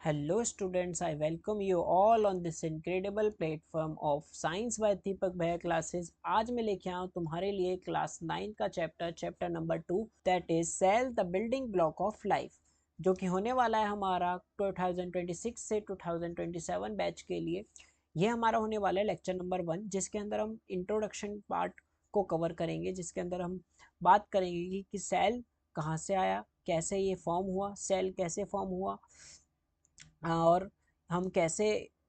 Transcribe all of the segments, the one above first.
Hello students, I welcome you all on this incredible platform of Science by दीपक भैया classes. आज मैं लेके आया हूँ तुम्हारे लिए क्लास 9 का chapter number 2 that is cell the building block of life, जो कि होने वाला है हमारा 2026 से 2027 बैच के लिए। ये हमारा होने वाला है लेक्चर नंबर 1, जिसके अंदर हम इंट्रोडक्शन पार्ट को कवर करेंगे, जिसके अंदर हम बात करेंगे कि सेल कहाँ से आया, कैसे ये फॉर्म हुआ, सेल कैसे फॉर्म हुआ, और हम कैसे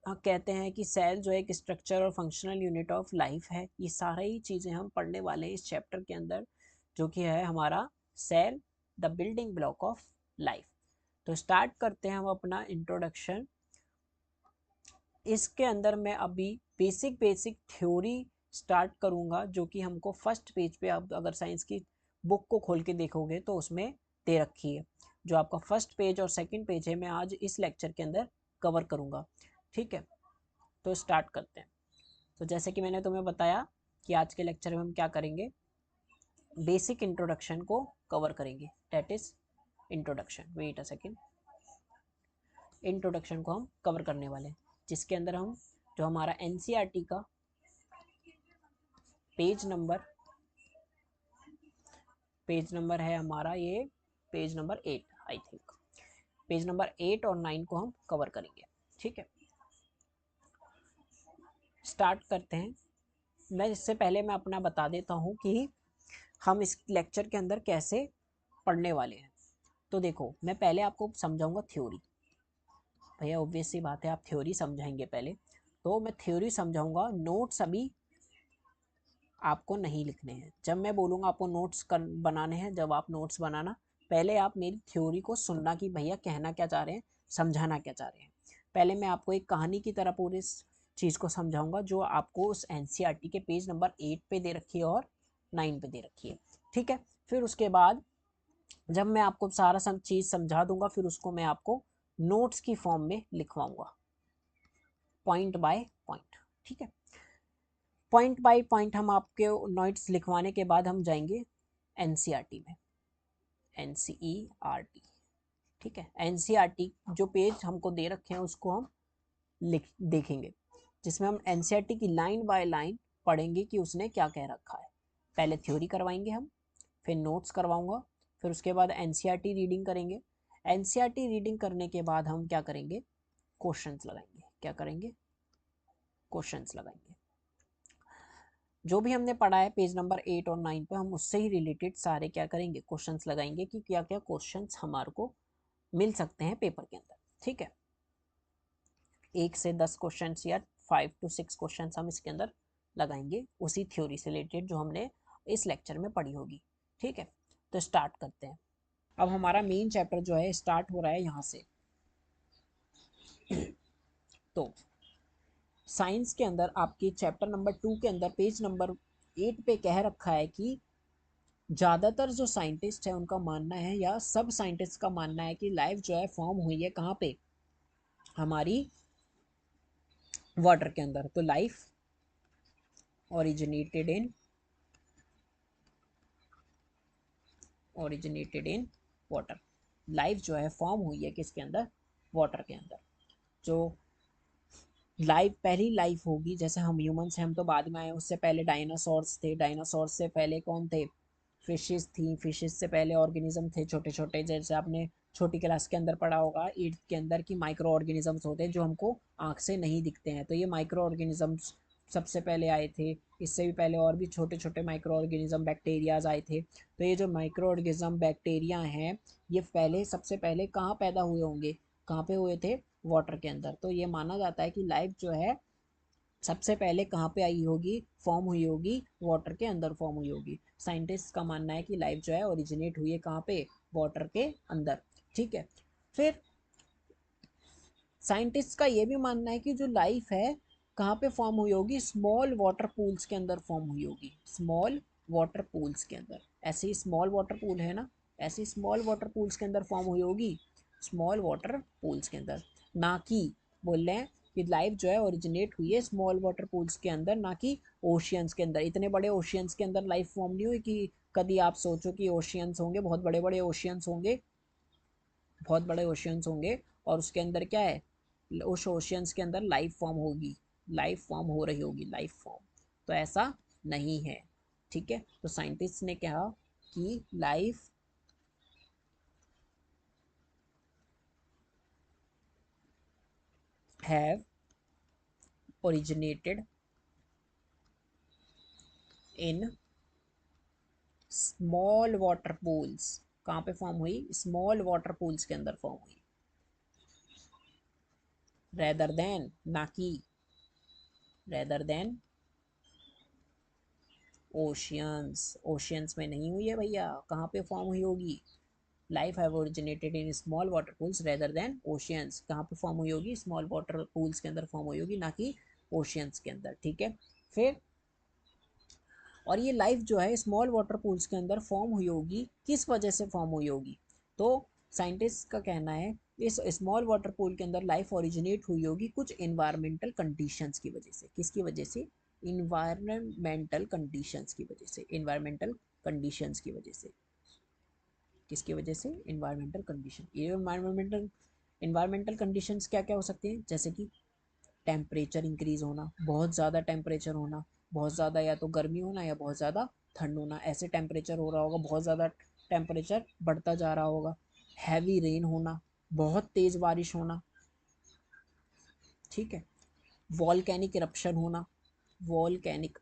कहते हैं कि सेल जो है एक स्ट्रक्चर और फंक्शनल यूनिट ऑफ लाइफ है। ये सारी चीज़ें हम पढ़ने वाले हैं इस चैप्टर के अंदर, जो कि है हमारा cell the building block of life. तो स्टार्ट करते हैं हम अपना इंट्रोडक्शन। इसके अंदर मैं अभी बेसिक थ्योरी स्टार्ट करूंगा, जो कि हमको फर्स्ट पेज पे, आप अगर साइंस की बुक को खोल के देखोगे तो उसमें दे रखी है। जो आपका फर्स्ट पेज और सेकंड पेज है, मैं आज इस लेक्चर के अंदर कवर करूंगा। ठीक है, तो स्टार्ट करते हैं। तो जैसे कि मैंने तुम्हें बताया कि आज के लेक्चर में हम क्या करेंगे, बेसिक इंट्रोडक्शन को कवर करेंगे। That is introduction, wait a second. Introduction को हम कवर करने वाले हैं, जिसके अंदर हम जो हमारा एनसीईआरटी का पेज नंबर है हमारा, ये page number 8 I think, page number 8 और 9 को हम कवर करेंगे। ठीक है, स्टार्ट करते हैं। मैं इससे पहले मैं अपना बता देता हूँ कि हम इस लेक्चर के अंदर कैसे पढ़ने वाले हैं। तो देखो, मैं पहले आपको समझाऊंगा थ्योरी। भैया ऑब्वियस सी बात है, आप थ्योरी समझाएंगे पहले, तो मैं थ्योरी समझाऊंगा। नोट्स अभी आपको नहीं लिखने हैं। जब मैं बोलूँगा आपको नोट्स बनाने हैं, जब आप नोट्स बनाना, पहले आप मेरी थ्योरी को सुनना कि भैया कहना क्या चाह रहे हैं, समझाना क्या चाह रहे हैं। पहले मैं आपको एक कहानी की तरह पूरी इस चीज़ को समझाऊंगा, जो आपको उस एनसीईआरटी के पेज नंबर 8 पे दे रखी है और 9 पे दे रखी है। ठीक है, फिर उसके बाद जब मैं आपको सारा सब चीज़ समझा दूंगा, फिर उसको मैं आपको नोट्स की फॉर्म में लिखवाऊंगा, पॉइंट बाय पॉइंट। ठीक है, पॉइंट बाय पॉइंट हम आपके नोट्स लिखवाने के बाद हम जाएंगे एनसीईआरटी में, एनसीईआरटी। ठीक है, एनसीईआरटी जो पेज हमको दे रखे हैं उसको हम लिख देखेंगे, जिसमें हम एनसीईआरटी की लाइन बाय लाइन पढ़ेंगे कि उसने क्या कह रखा है। पहले थ्योरी करवाएंगे हम, फिर नोट्स करवाऊंगा, फिर उसके बाद एनसीईआरटी रीडिंग करेंगे। एनसीईआरटी रीडिंग करने के बाद हम क्या करेंगे, क्वेश्चंस लगाएंगे। क्या करेंगे, क्वेश्चंस लगाएंगे। जो भी हमने पढ़ा है पेज नंबर 8 और 9 पे, हम उससे ही रिलेटेड सारे क्या करेंगे, क्वेश्चंस लगाएंगे कि क्या क्या क्वेश्चंस हमारे को मिल सकते हैं पेपर के अंदर। ठीक है, 1 से 10 क्वेश्चंस या 5 to 6 क्वेश्चंस हम इसके अंदर लगाएंगे, उसी थ्योरी से रिलेटेड जो हमने इस लेक्चर में पढ़ी होगी। ठीक है, तो स्टार्ट करते हैं। अब हमारा मेन चैप्टर जो है स्टार्ट हो रहा है यहाँ से। तो साइंस के अंदर आपके चैप्टर नंबर 2 के अंदर पेज नंबर 8 पे कह रखा है कि ज़्यादातर जो साइंटिस्ट है उनका मानना है, या सब साइंटिस्ट का मानना है, कि लाइफ जो है फॉर्म हुई है कहाँ पे, हमारी वाटर के अंदर। तो life originated in water. Life जो है फॉर्म हुई है किसके अंदर, वाटर के अंदर। जो लाइफ, पहली लाइफ होगी, जैसे हम ह्यूमंस हैं, हम तो बाद में आए, उससे पहले डायनासोर्स थे, डायनासोर्स से पहले कौन थे, फिशेस थी, फिशेस से पहले ऑर्गेनिज्म थे छोटे छोटे, जैसे आपने छोटी क्लास के अंदर पढ़ा होगा 8th के अंदर, कि माइक्रो ऑर्गेनिजम्स होते हैं जो हमको आँख से नहीं दिखते हैं। तो ये माइक्रो ऑर्गेनिजम्स सबसे पहले आए थे। इससे भी पहले और भी छोटे छोटे माइक्रो ऑर्गेनिज्म बैक्टीरियाज आए थे। तो ये जो माइक्रो ऑर्गेनिज्म बैक्टीरिया हैं, ये पहले सबसे पहले कहाँ पैदा हुए होंगे, कहाँ पे हुए थे, वाटर के अंदर। तो ये माना जाता है कि लाइफ जो है सबसे पहले कहाँ पे आई होगी, फॉर्म हुई होगी, वाटर के अंदर फॉर्म हुई होगी। साइंटिस्ट का मानना है कि लाइफ जो है ओरिजिनेट हुई है कहाँ पे, वाटर के अंदर। ठीक है, फिर साइंटिस्ट का ये भी मानना है कि जो लाइफ है कहाँ पे फॉर्म हुई होगी, स्मॉल वाटर पूल्स के अंदर फॉर्म हुई होगी, स्मॉल वाटर पूल्स के अंदर। ऐसे ही स्मॉल वाटर पूल है ना, ऐसे स्मॉल वाटर पूल्स के अंदर फॉर्म हुई होगी, स्मॉल वाटर पूल्स के अंदर। ना कि बोल रहे हैं कि लाइफ जो है ओरिजिनेट हुई है स्मॉल वाटर पूल्स के अंदर, ना कि ओशियंस के अंदर। इतने बड़े ओशियंस के अंदर लाइफ फॉर्म नहीं हुई कि कभी आप सोचो कि ओशियंस होंगे, बहुत बड़े बड़े ओशियंस होंगे, बहुत बड़े ओशियंस होंगे, और उसके अंदर क्या है, उस ओशियंस के अंदर लाइफ फॉर्म होगी, लाइफ फॉर्म हो रही होगी, लाइफ फॉर्म। तो ऐसा नहीं है, ठीक है। तो साइंटिस्ट ने कहा कि life have originated in small water pools. कहाँ पे फॉर्म हुई, स्मॉल वाटर पूल्स के अंदर फॉर्म हुई, रेदर देन, ना कि रेदर देन ओशियंस। ओशियंस में नहीं हुई है भैया, कहाँ पे फॉर्म हुई होगी, life have originated in small water pools rather than oceans. कहाँ पे फॉर्म हुई होगी, स्मॉल वाटर पूल्स के अंदर फॉर्म हुई होगी, ना कि ओशियंस के अंदर, ठीक है। फिर और ये लाइफ जो है स्मॉल वाटर पूल्स के अंदर फॉर्म हुई होगी, किस वजह से फॉर्म हुई होगी, तो साइंटिस्ट का कहना है इस स्मॉल वाटर पूल के अंदर लाइफ ओरिजिनेट हुई होगी कुछ इन्वायरमेंटल कंडीशंस की वजह से। किसकी वजह से, इन्वायरमेंटल कंडीशंस की वजह से, इन्वायरमेंटल कंडीशंस की वजह से। किसकी वजह से, इन्वायरमेंटल कंडीशन। ये इन्वायरमेंटल कंडीशंस क्या क्या हो सकती हैं, जैसे कि टेम्परेचर इंक्रीज होना, बहुत ज़्यादा टेम्परेचर होना, बहुत ज़्यादा या तो गर्मी होना या बहुत ज़्यादा ठंड होना, ऐसे टेम्परेचर हो रहा होगा, बहुत ज़्यादा टेम्परेचर बढ़ता जा रहा होगा। हैवी रेन होना, बहुत तेज़ बारिश होना, ठीक है। वॉल्केनिक इरप्शन होना, volcanic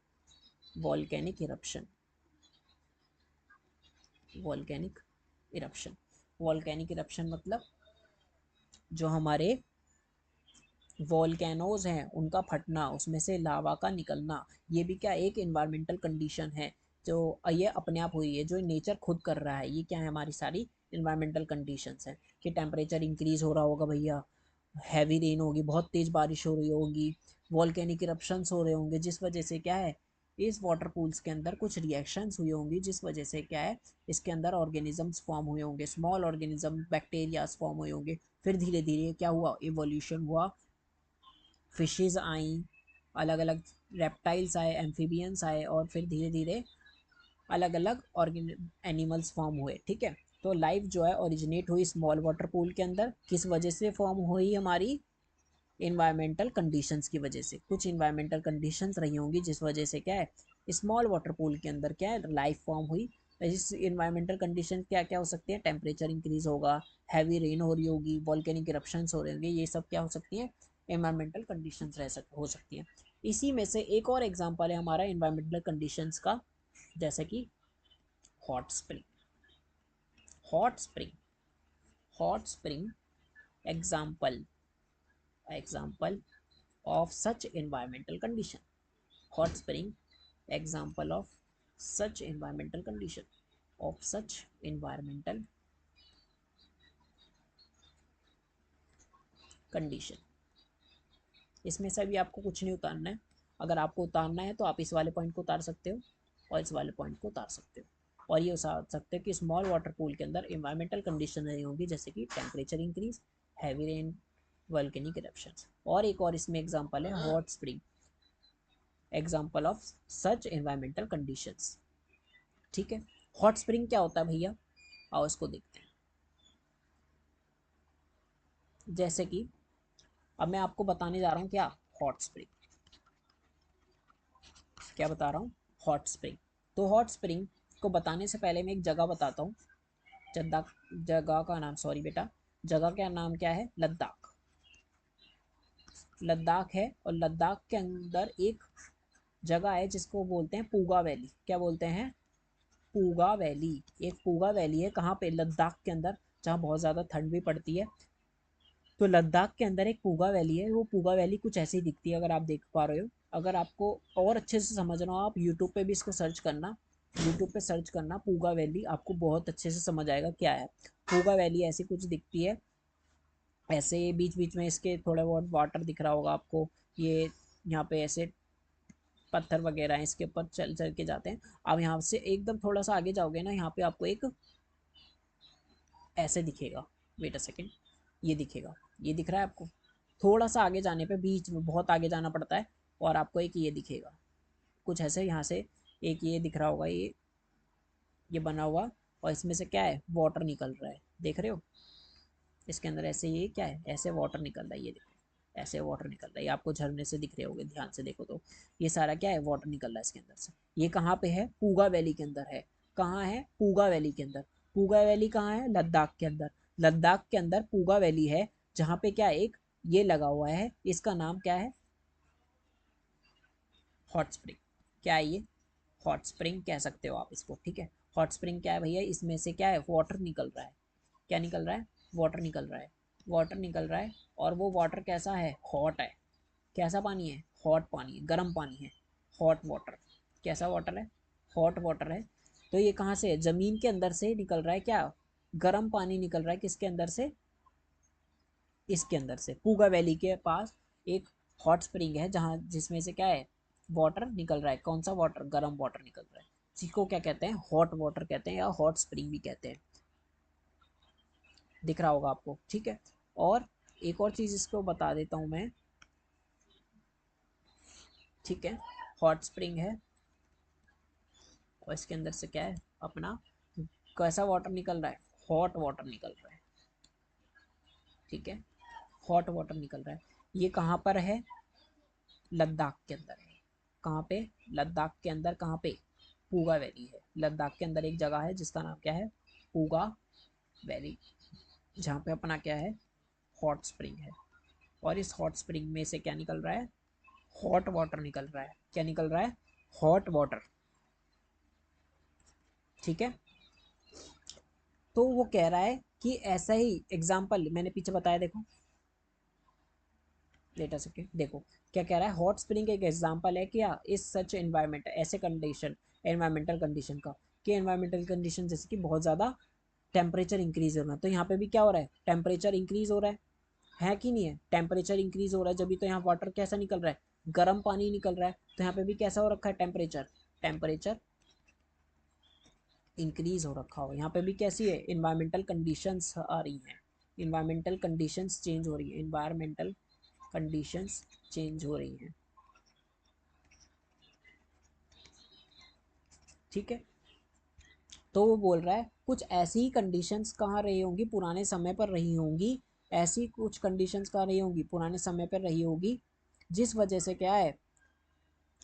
volcanic eruption, volcanic eruption. Volcanic eruption मतलब जो हमारे वॉल्केनोज हैं उनका फटना, उसमें से लावा का निकलना, ये भी क्या एक इन्वायरमेंटल कंडीशन है जो ये अपने आप हुई है, जो नेचर खुद कर रहा है। ये क्या है, हमारी सारी इन्वायरमेंटल कंडीशंस है कि टेम्परेचर इंक्रीज हो रहा होगा भैया, हैवी रेन होगी, बहुत तेज़ बारिश हो रही होगी, वॉल्केनिक इरप्शंस हो रहे होंगे, जिस वजह से क्या है, इस वाटर पूल्स के अंदर कुछ रिएक्शंस हुई होंगी, जिस वजह से क्या है, इसके अंदर ऑर्गेनिजम्स फॉर्म हुए होंगे, स्मॉल ऑर्गेनिज्म बैक्टीरियाज फॉर्म हुए होंगे। फिर धीरे धीरे क्या हुआ, इवोल्यूशन हुआ, फिशेज़ आई, अलग अलग रेप्टाइल्स आए, एम्फीबियंस आए, और फिर धीरे धीरे अलग अलग ऑर्गेन एनिमल्स फॉर्म हुए, ठीक है। तो लाइफ जो है ओरिजिनेट हुई स्मॉल वाटर पूल के अंदर, किस वजह से फॉर्म हुई, हमारी इन्वायरमेंटल कंडीशंस की वजह से। कुछ इन्वायरमेंटल कंडीशंस रही होंगी जिस वजह से क्या है, स्मॉल वाटर पूल के अंदर क्या है, लाइफ फॉर्म हुई। इस इन्वायरमेंटल कंडीशन क्या क्या हो सकती हैं, टेम्परेचर इंक्रीज होगा, हैवी रेन हो रही होगी, वॉल्केनिक इरप्शंस हो रहे होंगे, ये सब क्या हो सकती हैं, इन्वायरमेंटल कंडीशंस हो सकती हैं। इसी में से एक और एग्जांपल है हमारा इन्वायरमेंटल कंडीशंस का, जैसे कि hot spring. Hot spring, hot spring example, example of such environmental condition. Hot spring example of such environmental condition, of such environmental condition। इसमें से भी आपको कुछ नहीं उतारना है, अगर आपको उतारना है तो आप इस वाले पॉइंट को उतार सकते हो और इस वाले पॉइंट को उतार सकते हो, और ये उतार सकते हो कि स्मॉल वाटर पूल के अंदर इन्वायरमेंटल कंडीशन रही होंगी, जैसे कि temperature increase, heavy rain, volcanic eruptions. और एक और इसमें एग्जांपल है hot spring, example of such environmental conditions, ठीक है। हॉट स्प्रिंग क्या होता है भैया, आओ इसको देखते हैं। जैसे कि अब मैं आपको बताने जा रहा हूँ क्या, हॉट स्प्रिंग, क्या बता रहा हूँ, हॉट स्प्रिंग। तो हॉट स्प्रिंग को बताने से पहले मैं एक जगह बताता हूँ, जगह, जगह का नाम, सॉरी बेटा, जगह का नाम क्या है, लद्दाख। लद्दाख है, और लद्दाख के अंदर एक जगह है जिसको बोलते हैं पूगा वैली। क्या बोलते हैं, पूगा वैली। एक पूगा वैली है, कहाँ पे, लद्दाख के अंदर, जहाँ बहुत ज़्यादा ठंड भी पड़ती है। तो लद्दाख के अंदर एक पूगा वैली है, वो पूगा वैली कुछ ऐसी दिखती है, अगर आप देख पा रहे हो। अगर आपको और अच्छे से समझना हो, आप यूट्यूब पे भी इसको सर्च करना, यूट्यूब पे सर्च करना पूगा वैली, आपको बहुत अच्छे से समझ आएगा क्या है। पूगा वैली ऐसी कुछ दिखती है, ऐसे बीच बीच में इसके थोड़ा बहुत वाटर दिख रहा होगा आपको। ये यहाँ पे ऐसे पत्थर वगैरह हैं, इसके ऊपर चल चल के जाते हैं। आप यहाँ से एकदम थोड़ा सा आगे जाओगे ना, यहाँ पे आपको एक ऐसे दिखेगा, वेट अ सेकेंड, ये दिखेगा, ये दिख रहा है आपको। थोड़ा सा आगे जाने पे, बीच में बहुत आगे जाना पड़ता है, और आपको एक ये दिखेगा, कुछ ऐसे यहाँ से एक ये दिख रहा होगा, ये बना हुआ, और इसमें से क्या है, वाटर निकल रहा है, देख रहे हो। इसके अंदर ऐसे ये क्या है, ऐसे वाटर निकल रहा है, ये देखो ऐसे वाटर निकल रहा है, ये आपको झरने से दिख रहे होंगे, ध्यान से देखो तो ये सारा क्या है, वाटर निकल रहा है इसके अंदर से। ये कहाँ पे है, पूगा वैली के अंदर है। कहाँ है, पूगा वैली के अंदर। पूगा वैली कहाँ है, लद्दाख के अंदर। लद्दाख के अंदर पूगा वैली है, जहाँ पे क्या एक ये लगा हुआ है, इसका नाम क्या है, हॉट स्प्रिंग। क्या है ये, हॉट स्प्रिंग कह सकते हो आप इसको, ठीक है। हॉट स्प्रिंग क्या है भैया, इसमें से क्या है, वाटर निकल रहा है। क्या निकल रहा है, वाटर निकल रहा है। वाटर निकल रहा है, और वो वाटर कैसा है, हॉट है। कैसा पानी है, हॉट पानी है, गर्म पानी है, हॉट वाटर। कैसा वाटर है, हॉट वाटर है। तो ये कहाँ से है, जमीन के अंदर से निकल रहा है, क्या गर्म पानी निकल रहा है, किसके अंदर से, इसके अंदर से। पूगा वैली के पास एक हॉट स्प्रिंग है, जहाँ जिसमें से क्या है, वाटर निकल रहा है। कौन सा वाटर, गर्म वाटर निकल रहा है, जिसको क्या कहते हैं, हॉट वाटर कहते हैं, या हॉट स्प्रिंग भी कहते हैं। दिख रहा होगा आपको, ठीक है। और एक और चीज़ इसको बता देता हूँ मैं, ठीक है। हॉट स्प्रिंग है, और इसके अंदर से क्या है अपना, कैसा वाटर निकल रहा है, हॉट वाटर निकल रहा है, ठीक है। हॉट वाटर निकल रहा है। ये कहाँ पर है, लद्दाख के अंदर है। कहाँ पे, लद्दाख के अंदर। कहाँ पे, पूगा वैली है। लद्दाख के अंदर एक जगह है जिसका नाम क्या है, पूगा वैली, जहाँ पे अपना क्या है, हॉट स्प्रिंग है। और इस हॉट स्प्रिंग में से क्या निकल रहा है, हॉट वाटर निकल रहा है। क्या निकल रहा है, हॉट वाटर, ठीक है। तो वो कह रहा है कि ऐसा ही एग्जाम्पल मैंने पीछे बताया, देखो लेट अ सेकेंड, देखो क्या कह रहा है, हॉट स्प्रिंग एक एग्जांपल है क्या, इस सच एनवायरमेंट, ऐसे कंडीशन, एनवायरमेंटल कंडीशन का, कि एनवायरमेंटल कंडीशन जैसे कि बहुत ज़्यादा टेम्परेचर इंक्रीज होना। तो यहाँ पे भी क्या हो रहा है, टेम्परेचर इंक्रीज हो रहा है कि नहीं है, टेम्परेचर इंक्रीज हो रहा है, जब भी तो यहाँ वाटर कैसा निकल रहा है, गर्म पानी निकल रहा है। तो यहाँ पे भी कैसा हो रखा है, टेम्परेचर, टेम्परेचर इंक्रीज हो रखा हो। यहाँ पे भी कैसी है, इन्वायरमेंटल कंडीशंस आ रही हैं, इन्वायरमेंटल कंडीशंस चेंज हो रही है, इन्वायरमेंटल कंडीशंस चेंज हो रही हैं, ठीक है। तो वो बोल रहा है कुछ ऐसी ही कंडीशंस कहाँ रही होंगी, पुराने समय पर रही होंगी। ऐसी कुछ कंडीशंस कहाँ रही होंगी, पुराने समय पर रही होगी, जिस वजह से क्या है,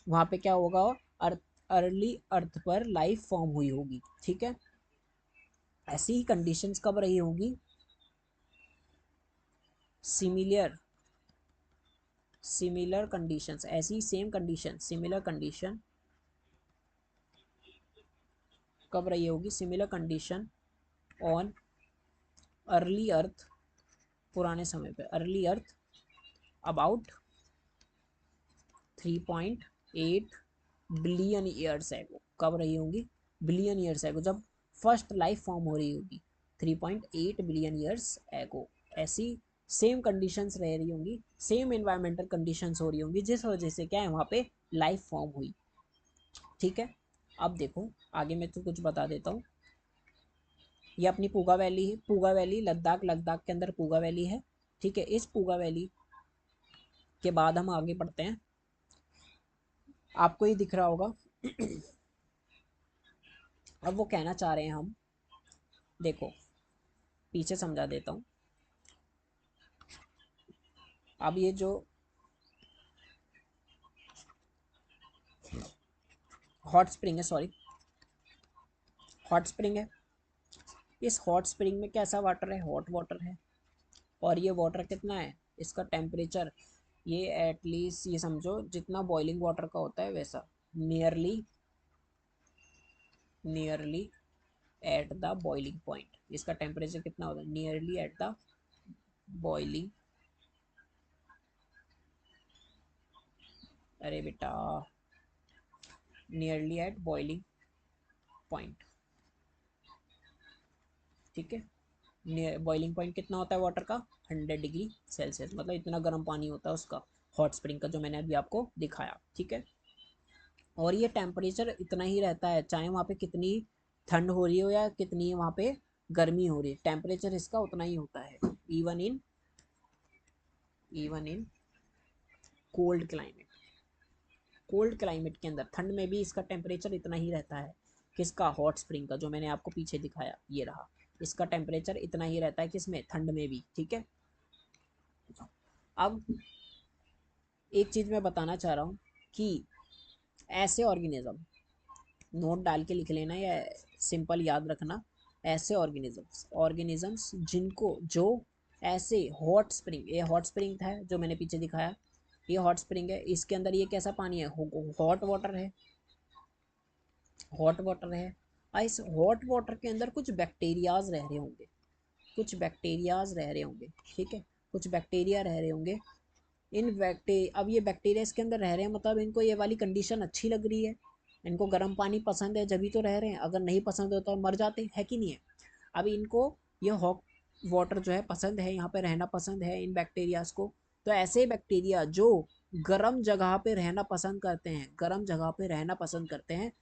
वहाँ पे क्या होगा, अर्थ, अर्ली अर्थ पर लाइफ फॉर्म हुई होगी, ठीक है। ऐसी ही कंडीशंस कब रही होंगी, सिमिलर, सिमिलर कंडीशंस, ऐसी सेम कंडीशन, सिमिलर कंडीशन कब रही होगी, सिमिलर कंडीशन ऑन अर्ली अर्थ, पुराने समय पे, early earth about 3.8 billion years ago. कब रही होंगी, बिलियन ईयर्स एगो, जब फर्स्ट लाइफ फॉर्म हो रही होगी, 3.8 बिलियन ईयर्स एगो। ऐसी सेम कंडीशंस रह रही होंगी, सेम एनवायरमेंटल कंडीशंस हो रही होंगी, जिस वजह से क्या है वहाँ पे लाइफ फॉर्म हुई, ठीक है। अब देखो आगे मैं तो कुछ बता देता हूँ। ये अपनी पूगा वैली है, पूगा वैली लद्दाख, लद्दाख के अंदर पूगा वैली है, ठीक है। इस पूगा वैली के बाद हम आगे बढ़ते हैं, आपको ये दिख रहा होगा। अब वो कहना चाह रहे हैं हम, देखो पीछे समझा देता हूँ। अब ये जो हॉट स्प्रिंग है, सॉरी, हॉट स्प्रिंग है, इस हॉट स्प्रिंग में कैसा वाटर है, हॉट वाटर है। और ये वाटर कितना है, इसका टेम्परेचर, ये एटलीस्ट ये समझो जितना बॉइलिंग वाटर का होता है वैसा, nearly, nearly at the boiling point. इसका टेम्परेचर कितना होता है, नियरली एट द बॉइलिंग, अरे बेटा, नियरली एट बॉइलिंग पॉइंट, ठीक है। बॉइलिंग पॉइंट कितना होता है वाटर का, 100 डिग्री सेल्सियस, मतलब इतना गर्म पानी होता है उसका, हॉट स्प्रिंग का, जो मैंने अभी आपको दिखाया, ठीक है। और ये टेम्परेचर इतना ही रहता है, चाहे वहाँ पे कितनी ठंड हो रही हो या कितनी वहाँ पे गर्मी हो रही है, टेम्परेचर इसका उतना ही होता है, even in, even in cold climate, cold climate के अंदर, ठंड में भी इसका टेम्परेचर इतना ही रहता है, किसका, हॉट स्प्रिंग का, जो मैंने आपको पीछे दिखाया ये रहा। इसका टेम्परेचर इतना ही रहता है किसमें, ठंड में भी, ठीक है। अब एक चीज़ मैं बताना चाह रहा हूँ कि ऐसे ऑर्गेनिज्म, नोट डाल के लिख लेना या सिंपल याद रखना, ऐसे ऑर्गेनिजम्स जिनको, जो ऐसे हॉट स्प्रिंग, ये हॉट स्प्रिंग था जो मैंने पीछे दिखाया, ये हॉट स्प्रिंग है, इसके अंदर ये कैसा पानी है, हॉट वाटर है, हॉट वाटर है। और इस हॉट वाटर के अंदर कुछ बैक्टीरियाज रह रहे होंगे, कुछ बैक्टीरियाज रह रहे होंगे, ठीक है, कुछ बैक्टीरिया रह रहे होंगे। इन बैक्टीरिया, अब ये बैक्टीरिया इसके अंदर रह रहे हैं, मतलब इनको ये वाली कंडीशन अच्छी लग रही है, इनको गर्म पानी पसंद है जभी तो रह रहे हैं, अगर नहीं पसंद होता तो मर जाते हैं, है कि नहीं है। अब इनको ये हॉट वाटर जो है पसंद है, यहाँ पे रहना पसंद है इन बैक्टीरियाज को। तो ऐसे बैक्टीरिया जो गर्म जगह पे रहना पसंद करते हैं, गर्म जगह पे रहना पसंद करते हैं,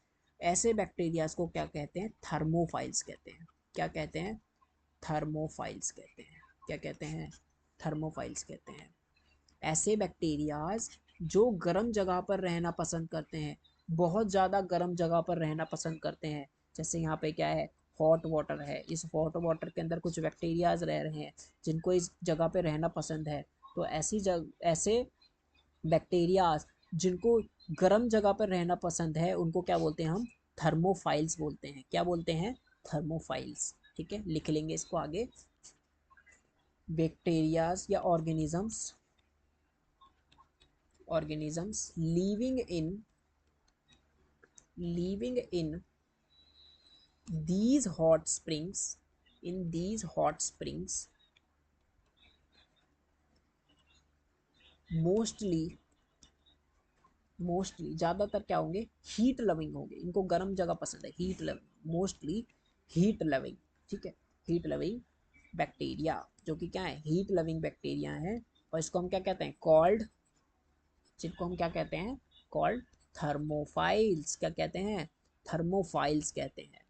ऐसे बैक्टीरियाज को क्या कहते हैं, थर्मोफाइल्स कहते हैं। क्या कहते हैं, थर्मोफाइल्स कहते हैं। क्या कहते हैं, थर्मोफाइल्स कहते हैं। ऐसे बैक्टीरियाज जो गर्म जगह पर रहना पसंद करते हैं, बहुत ज़्यादा गर्म जगह पर रहना पसंद करते हैं। जैसे यहाँ पे क्या है, हॉट वाटर है, इस हॉट वाटर के अंदर कुछ बैक्टीरियाज रह रहे हैं जिनको इस जगह पे रहना पसंद है। तो ऐसे बैक्टीरियाज जिनको गर्म जगह पर रहना पसंद है, उनको क्या बोलते हैं हम, थर्मोफाइल्स बोलते हैं। क्या बोलते हैं, थर्मोफाइल्स, ठीक है, लिख लेंगे इसको आगे। बैक्टीरियाज या organisms living in these hot springs, in these hot springs mostly ज़्यादातर क्या होंगे, हीट लविंग होंगे, इनको गर्म जगह पसंद है, heat loving, mostly heat loving, ठीक है, हीट लविंग बैक्टीरिया, जो कि क्या है, हीट लविंग बैक्टीरिया है। और इसको हम क्या कहते हैं, कॉल्ड, जिनको हम क्या कहते हैं, कॉल्ड थर्मोफाइल्स। क्या कहते हैं, थर्मोफाइल्स कहते हैं।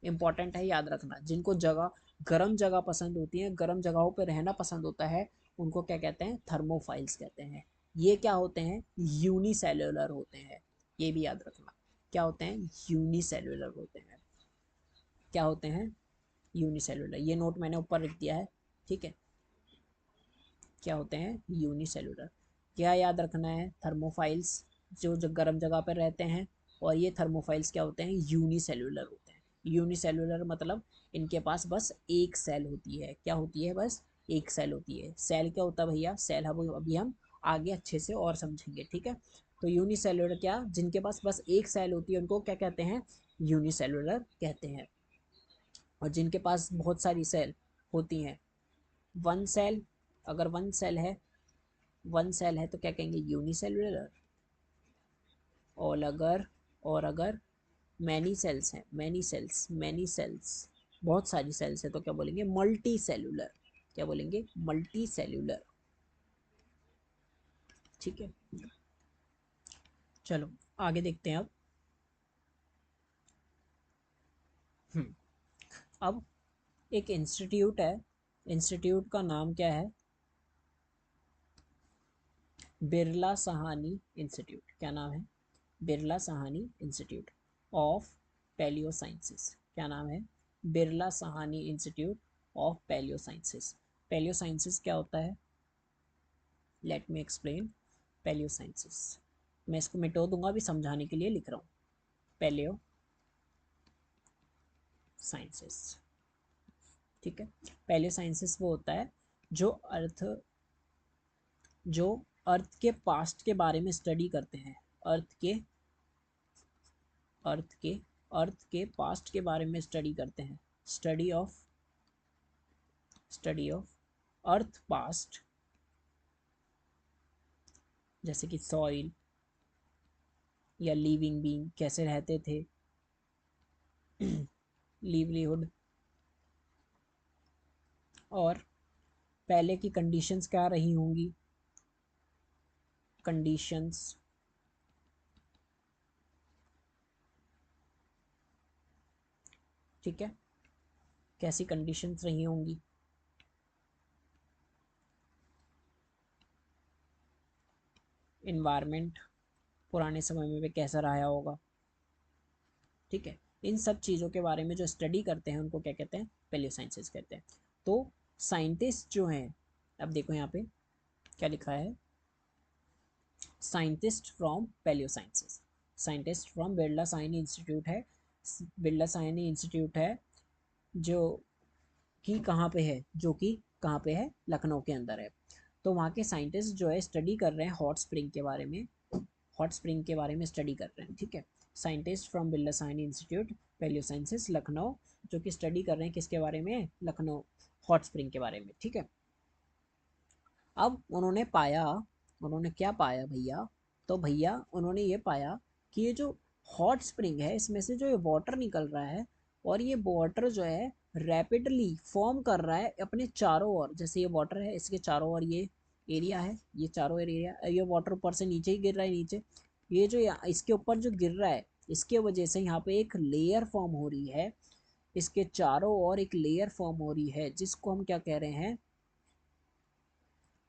इंपॉर्टेंट है, याद रखना, जिनको जगह, गर्म जगह पसंद होती है, गर्म जगहों पर रहना पसंद होता है, उनको क्या कहते हैं, थर्मोफाइल्स कहते हैं। ये क्या होते हैं, यूनिसेल्युलर होते हैं, ये भी याद रखना। क्या होते हैं, यूनिसेल्युलर होते हैं। क्या होते हैं, यूनिसेल्युलर, ये नोट मैंने ऊपर लिख दिया है, ठीक है। क्या होते हैं, यूनिसेल्युलर। क्या याद रखना है, थर्मोफाइल्स जो गर्म जगह पर रहते हैं, और ये थर्मोफाइल्स क्या होते हैं, यूनिसेल्युलर होते हैं। यूनिसेल्युलर मतलब इनके पास बस एक सेल होती है। क्या होती है, बस एक सेल होती है। सेल क्या होता है भैया, सेल अभी हम आगे अच्छे से और समझेंगे, ठीक है। तो यूनिसेल्युलर क्या, जिनके पास बस एक सेल होती है, उनको क्या कहते हैं, यूनिसेल्युलर कहते हैं। और जिनके पास बहुत सारी सेल होती हैं, वन सेल, अगर वन सेल है तो क्या कहेंगे, यूनिसेल्युलर। और अगर मैनी सेल्स हैं, मैनी सेल्स, बहुत सारी सेल्स है, तो क्या बोलेंगे, मल्टी सेल्युलर। क्या बोलेंगे, मल्टी सेल्युलर, ठीक है। चलो आगे देखते हैं अब। हम्म, अब एक इंस्टीट्यूट है, इंस्टीट्यूट का नाम क्या है, बिरला साहानी इंस्टीट्यूट। क्या नाम है, Birla Sahni institute of palaeo sciences. क्या नाम है, Birla Sahni institute of palaeo sciences. Palaeo sciences क्या होता है, let me explain. Palaeo sciences, मैं इसको मिटो दूंगा, अभी समझाने के लिए लिख रहा हूँ। पैलियो साइंसेस, ठीक है। पैलियो साइंसेस वो होता है जो जो अर्थ के पास्ट के बारे में स्टडी करते हैं, अर्थ के अर्थ के अर्थ के पास्ट के बारे में स्टडी करते हैं। स्टडी ऑफ अर्थ पास्ट, जैसे कि सॉइल या लिविंग बीइंग कैसे रहते थे, लिवलीहुड, और पहले की कंडीशंस क्या रही होंगी, कंडीशंस, ठीक है, कैसी कंडीशंस रही होंगी, इन्वायरमेंट पुराने समय में भी कैसा रहा होगा, ठीक है। इन सब चीज़ों के बारे में जो स्टडी करते हैं उनको क्या कहते हैं, पैलियोसाइंसिस कहते हैं। तो साइंटिस्ट जो हैं, अब देखो यहाँ पे क्या लिखा है, scientist from palaeosciences, scientist from Birla Sahni institute है, बिरला साइनी इंस्टीट्यूट है जो कि कहाँ पे है, जो कि कहाँ पे है, लखनऊ के अंदर है। तो वहाँ के साइंटिस्ट जो है स्टडी कर रहे हैं हॉट स्प्रिंग के बारे में, हॉट स्प्रिंग के बारे में स्टडी कर रहे हैं, ठीक है। Scientist from Birla Sahni institute palaeosciences Lucknow, जो कि स्टडी कर रहे हैं किसके बारे में, लखनऊ हॉट स्प्रिंग के बारे में, ठीक है। अब उन्होंने पाया, उन्होंने क्या पाया भैया, तो भैया उन्होंने ये पाया कि ये जो हॉट स्प्रिंग है इसमें से जो ये वाटर निकल रहा है, और ये वाटर जो है रैपिडली फॉर्म कर रहा है अपने चारों ओर, जैसे ये वाटर है इसके चारों ओर ये एरिया है, ये चारों एरिया, ये वाटर ऊपर से नीचे ही गिर रहा है नीचे, ये जो इसके ऊपर जो गिर रहा है इसके वजह से यहाँ पे एक लेयर फॉर्म हो रही है, इसके चारों ओर एक लेयर फॉर्म हो रही है जिसको हम क्या कह रहे हैं,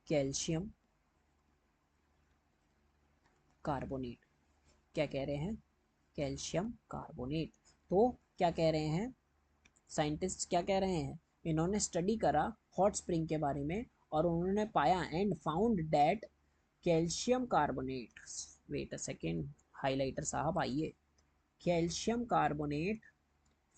कैल्शियम कार्बोनेट। क्या कह रहे हैं, कैल्शियम कार्बोनेट। तो क्या कह रहे हैं साइंटिस्ट, क्या कह रहे हैं, इन्होंने स्टडी करा हॉट स्प्रिंग के बारे में और उन्होंने पाया and found that calcium carbonate, wait a second highlighter साहब आइए, calcium carbonate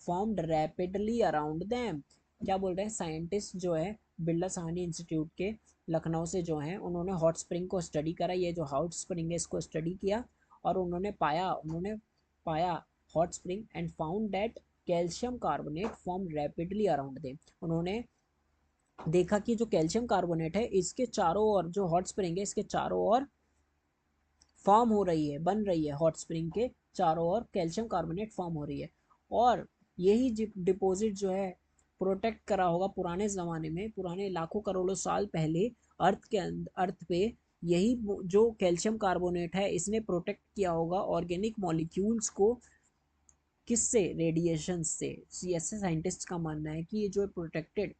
formed rapidly around them. क्या बोल रहे हैं साइंटिस्ट जो है बिरला साहनी इंस्टीट्यूट के लखनऊ से जो है, उन्होंने हॉट स्प्रिंग को स्टडी करा, ये जो हॉट स्प्रिंग है इसको स्टडी किया और उन्होंने पाया hot spring and found that calcium carbonate form rapidly around them. उन्होंने देखा कि जो कैल्शियम कार्बोनेट है इसके चारों ओर, जो हॉट स्प्रिंग है इसके चारों ओर फॉर्म हो रही है, बन रही है, हॉट स्प्रिंग के चारों ओर कैल्शियम कार्बोनेट फॉर्म हो रही है। और यही डिपॉजिट जो है प्रोटेक्ट करा होगा पुराने ज़माने में, पुराने लाखों करोड़ों साल पहले अर्थ के अर्थ पे, यही जो कैल्शियम कार्बोनेट है इसने प्रोटेक्ट किया होगा ऑर्गेनिक मॉलिक्यूल्स को, किससे, रेडिएशन से। ऐसे साइंटिस्ट का मानना है कि ये जो प्रोटेक्टेड,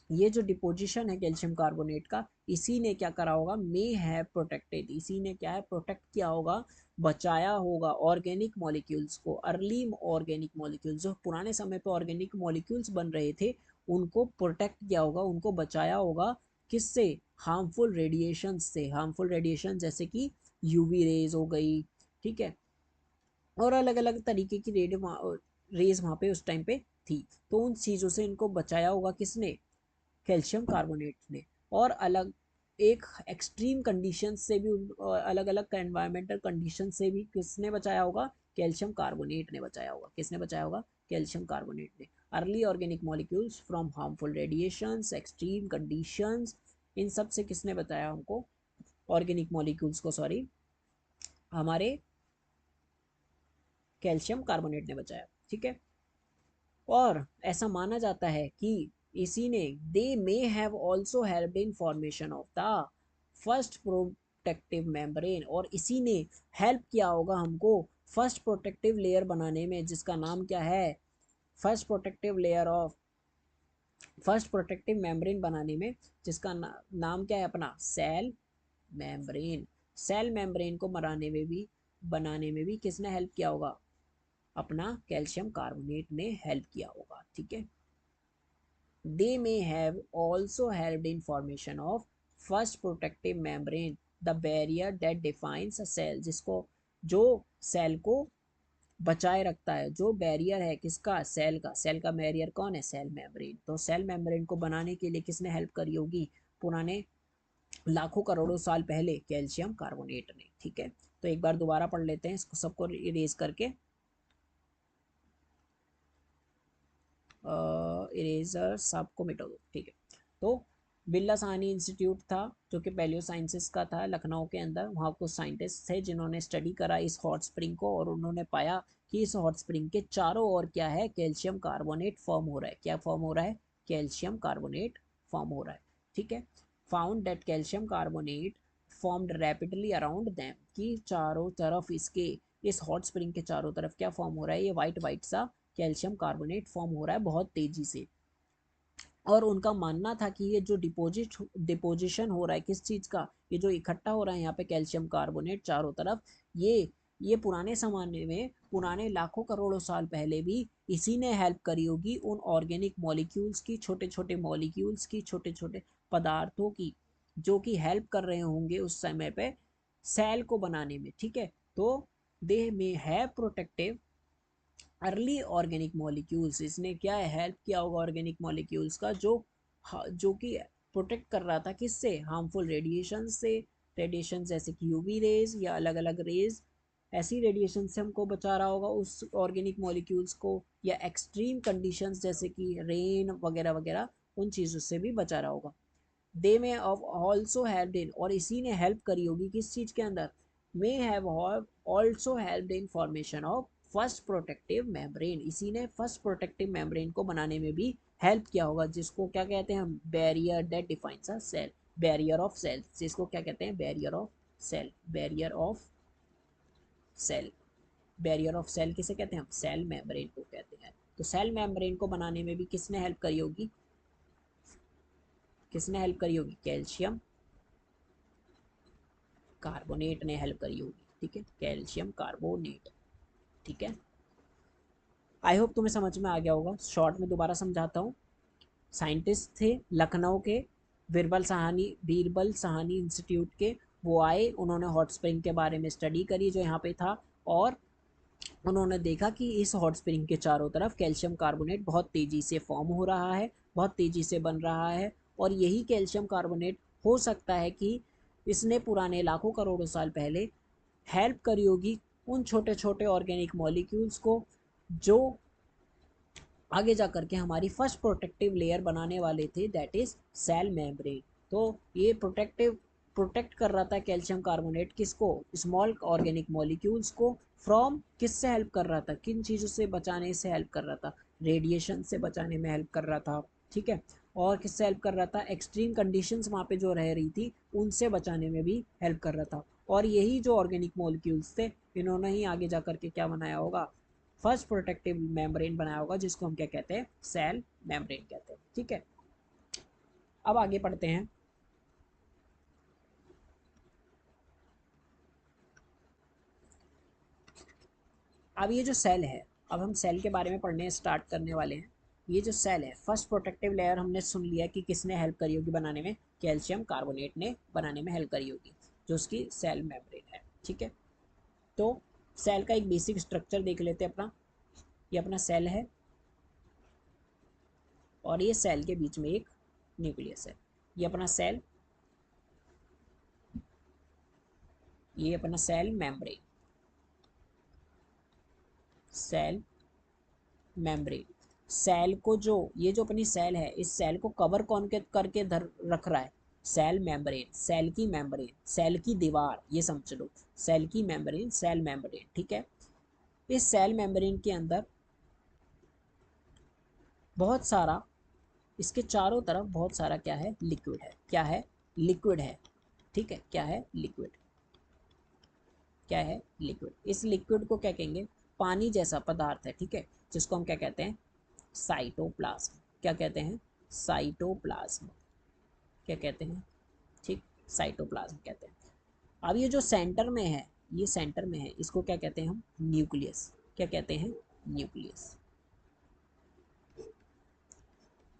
ये जो डिपोजिशन है कैल्शियम कार्बोनेट का, इसी ने क्या करा होगा, मे है प्रोटेक्टेड, इसी ने क्या है प्रोटेक्ट किया होगा, बचाया होगा ऑर्गेनिक मॉलिक्यूल्स को, अर्ली ऑर्गेनिक मॉलिक्यूल्स जो पुराने समय पे ऑर्गेनिक मॉलिक्यूल्स बन रहे थे उनको प्रोटेक्ट किया होगा, उनको बचाया होगा, किससे, हार्मफुल रेडिएशन से, हार्मफुल रेडिएशन जैसे कि यूवी रेज हो गई, ठीक है, और अलग अलग तरीके की रेडियो रेज वहाँ पे उस टाइम पे थी। तो उन चीज़ों से इनको बचाया होगा किसने, कैल्शियम कार्बोनेट ने। और अलग एक एक्सट्रीम कंडीशन से भी, अलग अलग एनवायरमेंटल कंडीशन से भी किसने बचाया होगा, कैल्शियम कार्बोनेट ने बचाया होगा, किसने बचाया होगा, कैल्शियम कार्बोनेट ने। Early organic molecules from harmful radiations, extreme conditions, इन सब से किसने बताया हमको, ऑर्गेनिक मॉलिक्यूल्स को, सॉरी, हमारे कैल्शियम कार्बोनेट ने बचाया, ठीक है। और ऐसा माना जाता है कि इसी ने, they may have also helped in formation of the first protective membrane, और इसी ने हेल्प किया होगा हमको फर्स्ट प्रोटेक्टिव लेयर बनाने में, जिसका नाम क्या है, first protective layer of, first protective membrane बनाने में, जिसका नाम क्या है अपना, सेल मेम्ब्रेन। सेल मेम्ब्रेन को बनाने में भी किसने हेल्प किया होगा, अपना कैल्शियम कार्बोनेट ने हेल्प किया होगा, ठीक है। They may have also helped in formation of first protective membrane, the barrier that defines a cell, जिसको, जो सेल को बचाए रखता है, जो बैरियर है किसका, सेल का, सेल का बैरियर कौन है, सेल मेम्ब्रेन। तो सेल मेम्ब्रेन को बनाने के लिए किसने हेल्प करी होगी, पुराने लाखों करोड़ों साल पहले कैल्शियम कार्बोनेट ने, ठीक है। तो एक बार दोबारा पढ़ लेते हैं इसको सबको इरेज करके, इरेजर सबको मिटा दो, ठीक है। तो बिरला साहनी इंस्टीट्यूट था जो कि पैलियो साइंसेस का था लखनऊ के अंदर, वहाँ कुछ साइंटिस्ट थे जिन्होंने स्टडी करा इस हॉट स्प्रिंग को, और उन्होंने पाया कि इस हॉट स्प्रिंग के चारों ओर क्या है, कैल्शियम कार्बोनेट फॉर्म हो रहा है, क्या फॉर्म हो रहा है, कैल्शियम कार्बोनेट फॉर्म हो रहा है, ठीक है। Found that calcium carbonate formed rapidly around them, कि चारों तरफ इसके, इस हॉट स्प्रिंग के चारों तरफ क्या फॉर्म हो रहा है, ये वाइट वाइट सा कैल्शियम कार्बोनेट फॉर्म हो रहा है बहुत तेजी से। और उनका मानना था कि ये जो डिपोजिशन हो रहा है किस चीज़ का, ये जो इकट्ठा हो रहा है यहाँ पे कैल्शियम कार्बोनेट चारों तरफ, ये ये पुराने ज़माने में, पुराने लाखों करोड़ों साल पहले भी इसी ने हेल्प करी होगी उन ऑर्गेनिक मॉलिक्यूल्स की, छोटे छोटे मॉलिक्यूल्स की, छोटे छोटे पदार्थों की, जो कि हेल्प कर रहे होंगे उस समय पे सेल को बनाने में, ठीक है। तो they may have protective early organic molecules, इसने क्या है, हेल्प किया होगा ऑर्गेनिक मॉलिक्यूल्स का, जो कि प्रोटेक्ट कर रहा था किससे, हार्मफुल रेडिएशन से, रेडिएशन जैसे कि यूवी रेज या अलग अलग रेज, ऐसी रेडिएशन से हमको बचा रहा होगा उस ऑर्गेनिक मॉलिक्यूल्स को, या एक्सट्रीम कंडीशंस जैसे कि रेन वगैरह वगैरह, उन चीज़ों से भी बचा रहा होगा। दे मे ऑल्सो हेल्प इन, और इसी ने हेल्प करी होगी किस चीज़ के अंदर, मे have also help in formation of first protective membrane, इसी ने फर्स्ट प्रोटेक्टिव मेम्ब्रेन को बनाने में भी हेल्प किया होगा, जिसको क्या कहते हैं हम, barrier that defines a cell, barrier of cell, जिसको क्या कहते हैं, barrier of cell, barrier of cell, barrier of cell किसे कहते हैं हम, सेल मेम्ब्रेन को कहते हैं। तो सेल मेम्ब्रेन को बनाने में भी किसने हेल्प करी होगी, किसने हेल्प करी होगी, कैल्शियम कार्बोनेट ने हेल्प करी होगी, ठीक है, कैल्शियम कार्बोनेट, ठीक है। आई होप तुम्हें समझ में आ गया होगा। शॉर्ट में दोबारा समझाता हूँ। साइंटिस्ट थे लखनऊ के, बीरबल साहनी इंस्टीट्यूट के, वो आए, उन्होंने हॉट स्प्रिंग के बारे में स्टडी करी जो यहाँ पे था, और उन्होंने देखा कि इस हॉट स्प्रिंग के चारों तरफ कैल्शियम कार्बोनेट बहुत तेज़ी से फॉर्म हो रहा है, बहुत तेज़ी से बन रहा है, और यही कैल्शियम कार्बोनेट हो सकता है कि इसने पुराने लाखों करोड़ों साल पहले हेल्प करी होगी उन छोटे छोटे ऑर्गेनिक मॉलिक्यूल्स को, जो आगे जा करके हमारी फर्स्ट प्रोटेक्टिव लेयर बनाने वाले थे, दैट इज सेल मेम्ब्रेन। तो ये प्रोटेक्ट कर रहा था कैल्शियम कार्बोनेट किसको, स्मॉल ऑर्गेनिक मॉलिक्यूल्स को, फ्रॉम किससे हेल्प कर रहा था, किन चीज़ों से बचाने से हेल्प कर रहा था, रेडिएशन से बचाने में हेल्प कर रहा था, ठीक है, और किससे हेल्प कर रहा था, एक्सट्रीम कंडीशंस वहाँ पे जो रह रही थी उनसे बचाने में भी हेल्प कर रहा था। और यही जो ऑर्गेनिक मॉलिक्यूल्स थे, इन्होंने ही आगे जा करके क्या बनाया होगा, फर्स्ट प्रोटेक्टिव मेम्ब्रेन बनाया होगा, जिसको हम क्या कहते हैं, सेल मेम्ब्रेन कहते हैं, ठीक है। अब आगे पढ़ते हैं। अब ये जो सेल है, अब हम सेल के बारे में पढ़ने स्टार्ट करने वाले हैं। ये जो सेल है, फर्स्ट प्रोटेक्टिव लेयर हमने सुन लिया कि किसने हेल्प करी होगी बनाने में, कैल्शियम कार्बोनेट ने बनाने में हेल्प करी होगी, जो उसकी सेल मेम्ब्रेन है, ठीक है। तो सेल का एक बेसिक स्ट्रक्चर देख लेते हैं अपना। ये अपना सेल है, और ये सेल के बीच में एक न्यूक्लियस है। ये अपना सेल, ये अपना cell membrane, cell membrane, cell को जो, ये जो अपनी सेल है, इस सेल को कवर कौन के करके धर रख रहा है, सेल मेम्ब्रेन, सेल की मेम्ब्रेन, सेल की दीवार, ये समझ लो, सेल की मेम्ब्रेन, सेल मेम्ब्रेन, ठीक है। इस सेल मेम्ब्रेन के अंदर बहुत सारा, इसके चारों तरफ बहुत सारा क्या है, लिक्विड है, क्या है, लिक्विड है, ठीक है, क्या है, लिक्विड, क्या है, लिक्विड। इस लिक्विड को क्या कहेंगे, पानी जैसा पदार्थ है, ठीक है, जिसको हम क्या कहते हैं, साइटोप्लाज्म, क्या कहते हैं, साइटोप्लाज्म, क्या कहते हैं, ठीक, साइटोप्लाज्म कहते हैं। अब ये जो सेंटर में है, ये सेंटर में है, इसको क्या कहते हैं हम, न्यूक्लियस, क्या कहते हैं, न्यूक्लियस।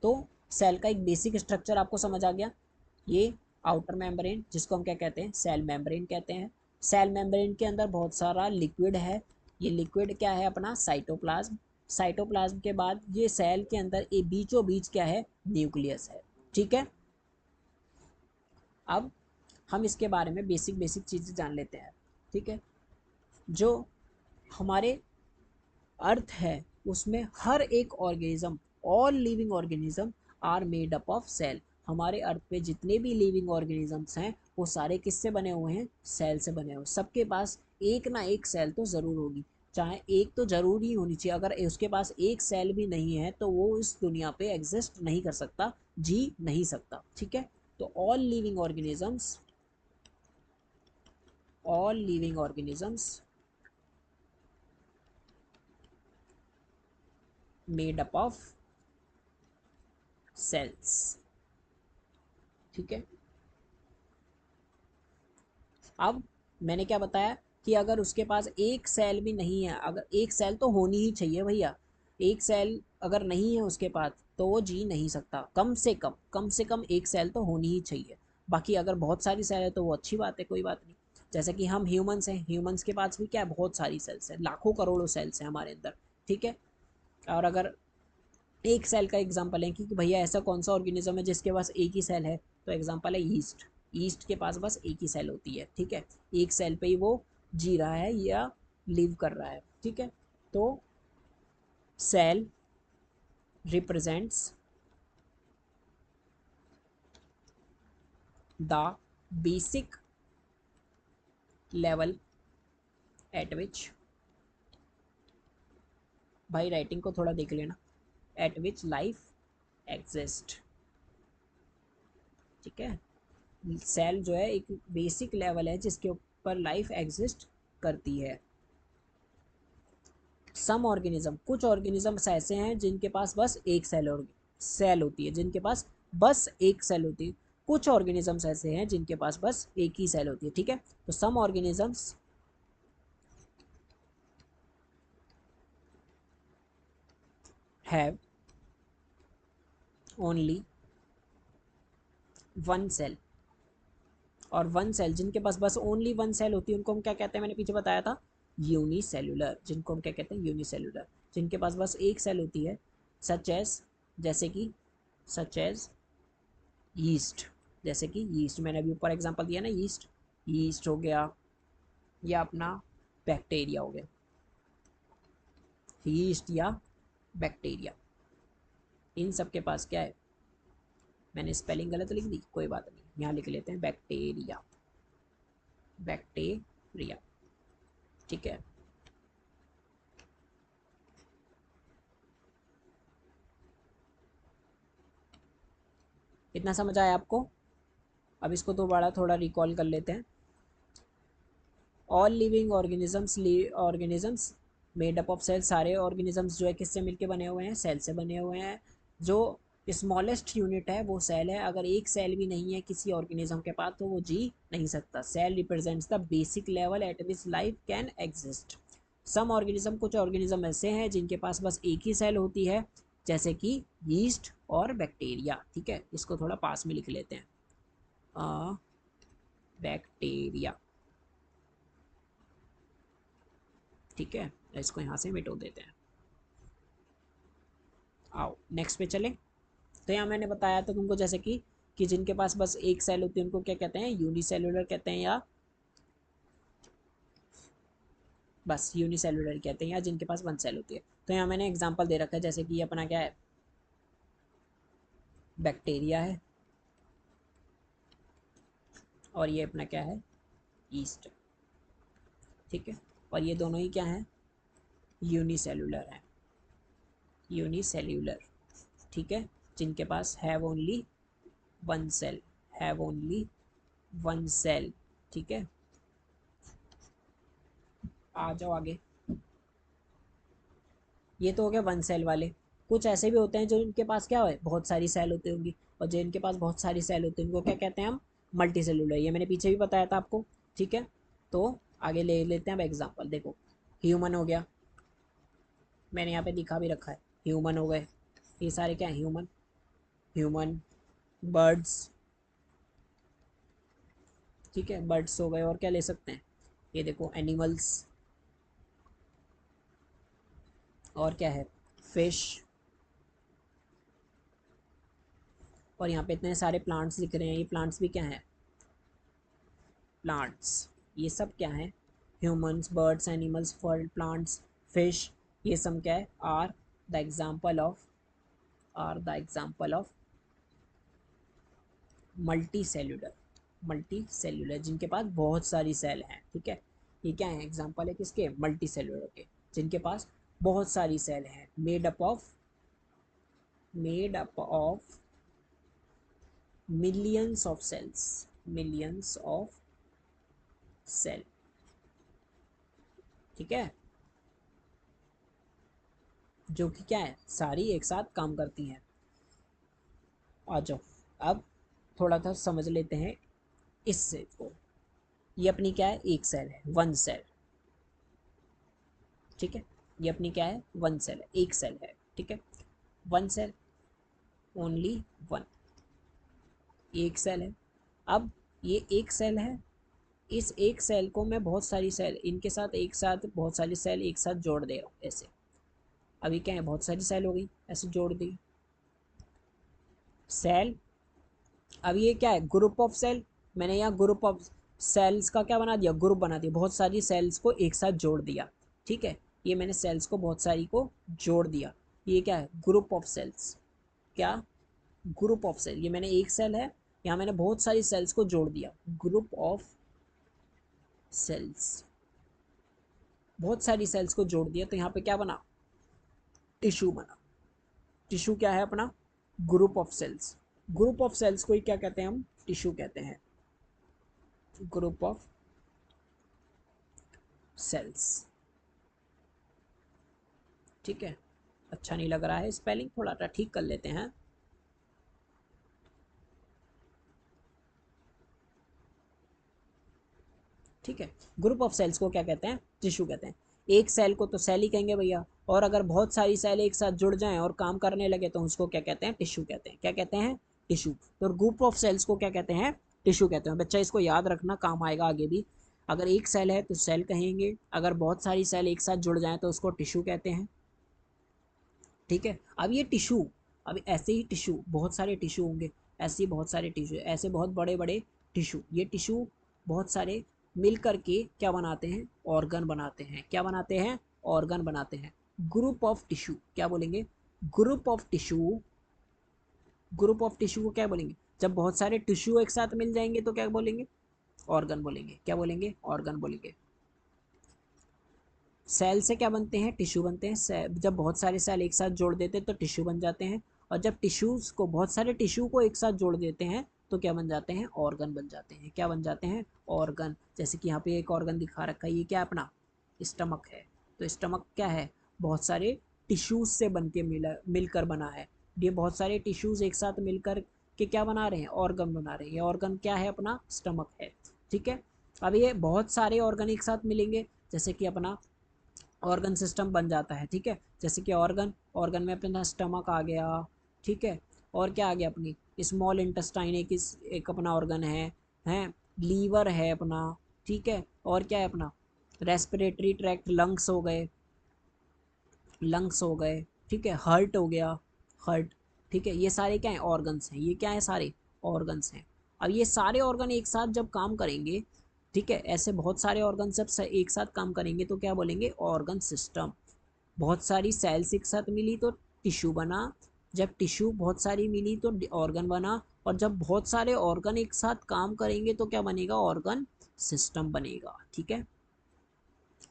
तो सेल का एक बेसिक स्ट्रक्चर आपको समझ आ गया। ये आउटर मेम्ब्रेन, जिसको हम क्या कहते हैं, सेल मेम्ब्रेन कहते हैं। सेल मेम्ब्रेन के अंदर बहुत सारा लिक्विड है। ये लिक्विड क्या है, अपना साइटोप्लाज्म। साइटोप्लाज्म के बाद ये सेल के अंदर ये बीचों बीच क्या है, न्यूक्लियस है, ठीक है। अब हम इसके बारे में बेसिक बेसिक चीज़ें जान लेते हैं, ठीक है। जो हमारे अर्थ है, उसमें हर एक organism, all living organism are made up of cell. हमारे अर्थ पे जितने भी लिविंग ऑर्गेनिजम्स हैं, वो सारे किससे बने हुए हैं, सेल से बने हुए। सबके पास एक ना एक सेल तो ज़रूर होगी, चाहे एक तो ज़रूर ही होनी चाहिए। अगर उसके पास एक सेल भी नहीं है तो वो इस दुनिया पे एग्जिस्ट नहीं कर सकता, जी नहीं सकता, ठीक है। तो all living organisms, all living organisms made up of cells, ठीक है। अब मैंने क्या बताया कि अगर उसके पास एक सेल भी नहीं है, अगर एक सेल तो होनी ही चाहिए भैया, एक सेल अगर नहीं है उसके पास तो वो जी नहीं सकता, कम से कम एक सेल तो होनी ही चाहिए। बाकी अगर बहुत सारी सेल है तो वो अच्छी बात है, कोई बात नहीं। जैसे कि हम ह्यूमंस हैं, ह्यूमंस के पास भी क्या है, बहुत सारी सेल्स हैं, लाखों करोड़ों सेल्स हैं हमारे अंदर, ठीक है। और अगर एक सेल का एग्जांपल है कि भैया ऐसा कौन सा ऑर्गेनिज्म है जिसके पास एक ही सेल है, तो एग्जांपल है ईस्ट। ईस्ट के पास बस एक ही सेल होती है, ठीक है, एक सेल पे ही वो जी रहा है या लिव कर रहा है, ठीक है। तो cell represents the basic level at which, भाई राइटिंग को थोड़ा देख लेना, एट विच लाइफ एग्जिस्ट, ठीक है। सेल जो है एक बेसिक लेवल है जिसके ऊपर लाइफ एग्जिस्ट करती है। सम ऑर्गेनिज्म, कुछ ऑर्गेनिजम्स ऐसे हैं जिनके पास बस एक सेल होती है, जिनके पास बस एक सेल होती है। कुछ ऑर्गेनिजम्स ऐसे हैं जिनके पास बस एक ही सेल होती है, ठीक है। तो some organisms have only one cell, और वन सेल, जिनके पास बस ओनली वन सेल होती है उनको हम क्या कहते हैं, मैंने पीछे बताया था, यूनिसेलुलर। जिनको हम क्या कहते हैं, यूनिसेलुलर। जिनके पास बस एक सेल होती है, सच एज, जैसे कि सच एज यीस्ट, जैसे कि यीस्ट, मैंने अभी ऊपर एग्जांपल दिया ना, यीस्ट, यीस्ट हो गया, या अपना बैक्टीरिया हो गया, यीस्ट या बैक्टीरिया, इन सब के पास क्या है, मैंने स्पेलिंग गलत लिख दी, कोई बात नहीं, यहाँ लिख लेते हैं बैक्टीरिया, बैक्टीरिया, ठीक है। इतना समझ आया आपको? अब इसको दोबारा थोड़ा रिकॉल कर लेते हैं। All living organisms made up of cell, सारे ऑर्गेनिजम्स जो है किससे मिलके बने हुए हैं, सेल से बने हुए हैं। जो स्मॉलेस्ट यूनिट है वो सेल है, अगर एक सेल भी नहीं है किसी ऑर्गेनिज्म के पास तो वो जी नहीं सकता। Cell represents the basic level at which life can exist. Some organism, कुछ ऑर्गेनिज्म ऐसे हैं जिनके पास बस एक ही सेल होती है, जैसे कि यीस्ट और बैक्टीरिया, ठीक है। इसको थोड़ा पास में लिख लेते हैं, बैक्टीरिया, ठीक है। इसको यहाँ से मिटो देते हैं। आओ नेक्स्ट पे चलें। तो यहाँ मैंने बताया था तुमको, जैसे कि जिनके पास बस एक सेल होती है उनको क्या कहते हैं, यूनिसेलुलर कहते हैं, या बस यूनिसेलुलर कहते हैं, या जिनके पास वन सेल होती है। तो यहाँ मैंने एग्जांपल दे रखा है, जैसे कि अपना क्या है, बैक्टीरिया है, और ये अपना क्या है, ईस्ट, ठीक है। और ये दोनों ही क्या हैं, यूनिसेलुलर हैं, यूनिसेल्यूलर, ठीक है। जिनके पास have only one cell, have only one cell, ठीक है। आ जाओ आगे। ये तो हो गया वन सेल वाले। कुछ ऐसे भी होते हैं जो इनके पास क्या है, बहुत सारी सेल होती होंगी, और जो इनके पास बहुत सारी सेल होती है उनको क्या कहते हैं हम, मल्टी सेलुलर। ये मैंने पीछे भी बताया था आपको, ठीक है। तो आगे ले लेते हैं अब एग्जांपल, देखो ह्यूमन हो गया, मैंने यहाँ पे दिखा भी रखा है, ह्यूमन हो गए, ये सारे क्या है, ह्यूमन, ह्यूमन, बर्ड्स, ठीक है, बर्ड्स हो गए, और क्या ले सकते हैं, ये देखो एनिमल्स, और क्या है, फिश, और यहाँ पे इतने सारे प्लांट्स दिख रहे हैं, ये प्लांट्स भी क्या हैं, प्लांट्स, ये सब क्या है, ह्यूमंस, बर्ड्स, एनिमल्स, फल, प्लांट्स, फिश, ये सब क्या है, the example of are the example of multicellular, multicellular, जिनके पास बहुत सारी सेल हैं, ठीक है। ये क्या है, एग्जाम्पल है किसके, मल्टी सेल्यूलर के, जिनके पास बहुत सारी सेल हैं, made up of millions of cells, millions of cell, ठीक है। जो कि क्या है, सारी एक साथ काम करती हैं। आ जाओ, अब थोड़ा सा समझ लेते हैं इससे को। ये अपनी क्या है, एक सेल है, वन सेल, ठीक है, ये अपनी क्या है, वन सेल है, एक सेल है, ठीक है, वन सेल, ओनली वन, एक सेल है। अब ये एक सेल है, इस एक सेल को मैं बहुत सारी सेल इनके साथ एक साथ बहुत सारी सेल एक साथ जोड़ दे रहा हूँ ऐसे। अभी क्या है, बहुत सारी सेल हो गई, ऐसे जोड़ दी सेल। अब ये क्या है, ग्रुप ऑफ सेल, मैंने यहाँ ग्रुप ऑफ सेल्स का क्या बना दिया, ग्रुप बना दिया, बहुत सारी सेल्स को एक साथ जोड़ दिया, ठीक है, ये मैंने सेल्स को बहुत सारी को जोड़ दिया, ये क्या है, ग्रुप ऑफ सेल्स, क्या, ग्रुप ऑफ सेल, ये मैंने एक सेल है, यहाँ मैंने बहुत सारी सेल्स को जोड़ दिया, ग्रुप ऑफ सेल्स, बहुत सारी सेल्स को जोड़ दिया, तो यहाँ पे क्या बना, टिश्यू बना। टिश्यू क्या है अपना, group of cells, group of cells को ही क्या कहते हैं हम, टिश्यू कहते हैं, ग्रुप ऑफ सेल्स, ठीक है। अच्छा नहीं लग रहा है स्पेलिंग, थोड़ा सा ठीक कर लेते हैं। ठीक है, ग्रुप ऑफ सेल्स को क्या कहते हैं, टिश्यू कहते हैं। एक सेल को तो सेल ही कहेंगे भैया, और अगर बहुत सारी सेल एक साथ जुड़ जाएं और काम करने लगे तो उसको क्या कहते हैं, टिश्यू कहते हैं, क्या कहते हैं, टिश्यू। तो ग्रुप ऑफ सेल्स को क्या कहते हैं, टिश्यू कहते हैं। बच्चा इसको याद रखना, काम आएगा आगे भी। अगर एक सेल है तो सेल कहेंगे, अगर बहुत सारी सेल एक साथ जुड़ जाएं तो उसको टिश्यू कहते हैं, ठीक है। अब ये टिश्यू, अब ऐसे ही टिश्यू, बहुत सारे टिश्यू होंगे, ऐसे ही बहुत सारे टिश्यू, ऐसे बहुत बड़े बड़े टिश्यू, ये टिश्यू बहुत सारे मिल करके क्या बनाते हैं, ऑर्गन बनाते हैं, क्या बनाते हैं, ऑर्गन बनाते हैं। ग्रुप ऑफ टिश्यू क्या बोलेंगे, group of tissue, group of tissue को क्या बोलेंगे, जब बहुत सारे टिश्यू एक साथ मिल जाएंगे तो क्या बोलेंगे, ऑर्गन बोलेंगे, क्या बोलेंगे, ऑर्गन बोलेंगे। सेल से क्या बनते हैं, टिश्यू बनते हैं, जब बहुत सारे सेल एक साथ जोड़ देते हैं तो टिश्यू बन जाते हैं, और जब टिश्यूज़ को, बहुत सारे टिश्यू को एक साथ जोड़ देते हैं तो क्या बन जाते हैं, ऑर्गन बन जाते हैं, क्या बन जाते हैं, ऑर्गन। जैसे कि यहाँ पे एक ऑर्गन दिखा रखा है, ये क्या अपना स्टमक है, तो स्टमक क्या है, बहुत सारे टिश्यूज़ से बन के मिलकर बना है, ये बहुत सारे टिश्यूज़ एक साथ मिलकर के क्या बना रहे हैं, ऑर्गन बना रहे हैं, ये ऑर्गन क्या है, अपना स्टमक है, ठीक है। अब ये बहुत सारे ऑर्गन एक साथ मिलेंगे, जैसे कि अपना ऑर्गन सिस्टम बन जाता है, ठीक है। जैसे कि ऑर्गन, ऑर्गन में अपना स्टमक आ गया, ठीक है, और क्या आ गया, अपनी स्मॉल इंटेस्टाइन एक अपना ऑर्गन है लीवर है अपना, ठीक है, और क्या है अपना रेस्पिरेटरी ट्रैक्ट, लंग्स हो गए, लंग्स हो गए, ठीक है, हार्ट हो गया, हार्ट, ठीक है, ये सारे क्या हैं, ऑर्गन्स हैं, ये क्या है, सारे ऑर्गन्स हैं। अब ये सारे ऑर्गन एक साथ जब काम करेंगे, ठीक है, ऐसे बहुत सारे ऑर्गन जब एक साथ काम करेंगे तो क्या बोलेंगे, ऑर्गन सिस्टम। बहुत सारी सेल्स एक साथ मिली तो टिश्यू बना, जब टिश्यू बहुत सारी मिली तो ऑर्गन बना, और जब बहुत सारे ऑर्गन एक साथ काम करेंगे तो क्या बनेगा, ऑर्गन सिस्टम बनेगा, ठीक है।